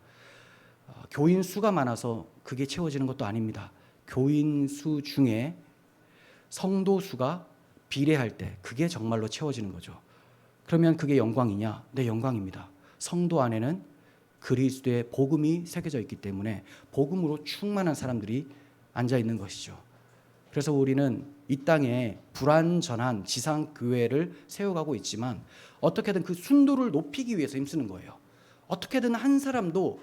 교인 수가 많아서 그게 채워지는 것도 아닙니다. 교인 수 중에 성도 수가 비례할 때 그게 정말로 채워지는 거죠. 그러면 그게 영광이냐? 네, 영광입니다. 성도 안에는 그리스도의 복음이 새겨져 있기 때문에 복음으로 충만한 사람들이 앉아있는 것이죠. 그래서 우리는 이 땅에 불완전한 지상교회를 세워가고 있지만 어떻게든 그 순도를 높이기 위해서 힘쓰는 거예요. 어떻게든 한 사람도,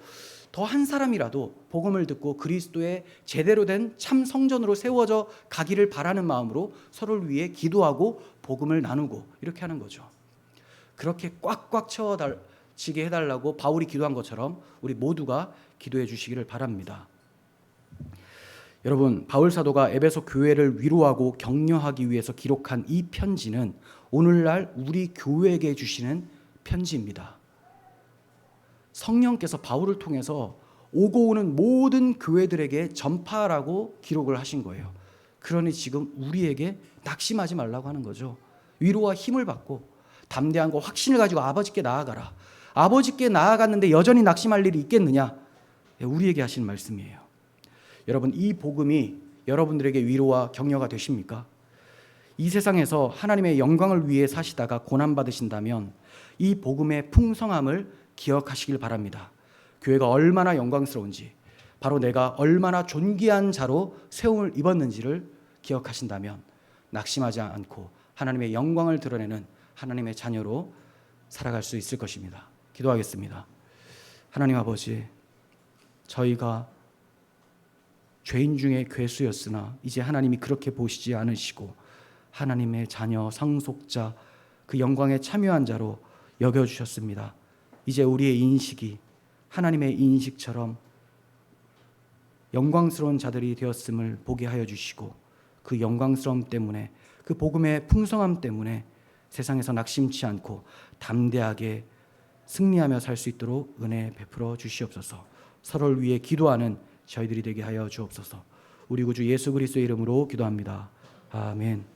더 한 사람이라도 복음을 듣고 그리스도의 제대로 된 참 성전으로 세워져 가기를 바라는 마음으로 서로를 위해 기도하고 복음을 나누고 이렇게 하는 거죠. 그렇게 꽉꽉 채워지게 해달라고 바울이 기도한 것처럼 우리 모두가 기도해 주시기를 바랍니다. 여러분, 바울 사도가 에베소 교회를 위로하고 격려하기 위해서 기록한 이 편지는 오늘날 우리 교회에게 주시는 편지입니다. 성령께서 바울을 통해서 오고 오는 모든 교회들에게 전파하라고 기록을 하신 거예요. 그러니 지금 우리에게 낙심하지 말라고 하는 거죠. 위로와 힘을 받고 담대함과 확신을 가지고 아버지께 나아가라. 아버지께 나아갔는데 여전히 낙심할 일이 있겠느냐? 우리에게 하신 말씀이에요. 여러분, 이 복음이 여러분들에게 위로와 격려가 되십니까? 이 세상에서 하나님의 영광을 위해 사시다가 고난받으신다면 이 복음의 풍성함을 기억하시길 바랍니다. 교회가 얼마나 영광스러운지, 바로 내가 얼마나 존귀한 자로 세움을 입었는지를 기억하신다면 낙심하지 않고 하나님의 영광을 드러내는 하나님의 자녀로 살아갈 수 있을 것입니다. 기도하겠습니다. 하나님 아버지, 저희가 죄인 중에 괴수였으나 이제 하나님이 그렇게 보시지 않으시고 하나님의 자녀, 상속자, 그 영광에 참여한 자로 여겨주셨습니다. 이제 우리의 인식이 하나님의 인식처럼 영광스러운 자들이 되었음을 보게 하여 주시고 그 영광스러움 때문에, 그 복음의 풍성함 때문에 세상에서 낙심치 않고 담대하게 승리하며 살 수 있도록 은혜 베풀어 주시옵소서. 서로를 위해 기도하는 저희들이 되게 하여 주옵소서. 우리 구주 예수 그리스도의 이름으로 기도합니다. 아멘.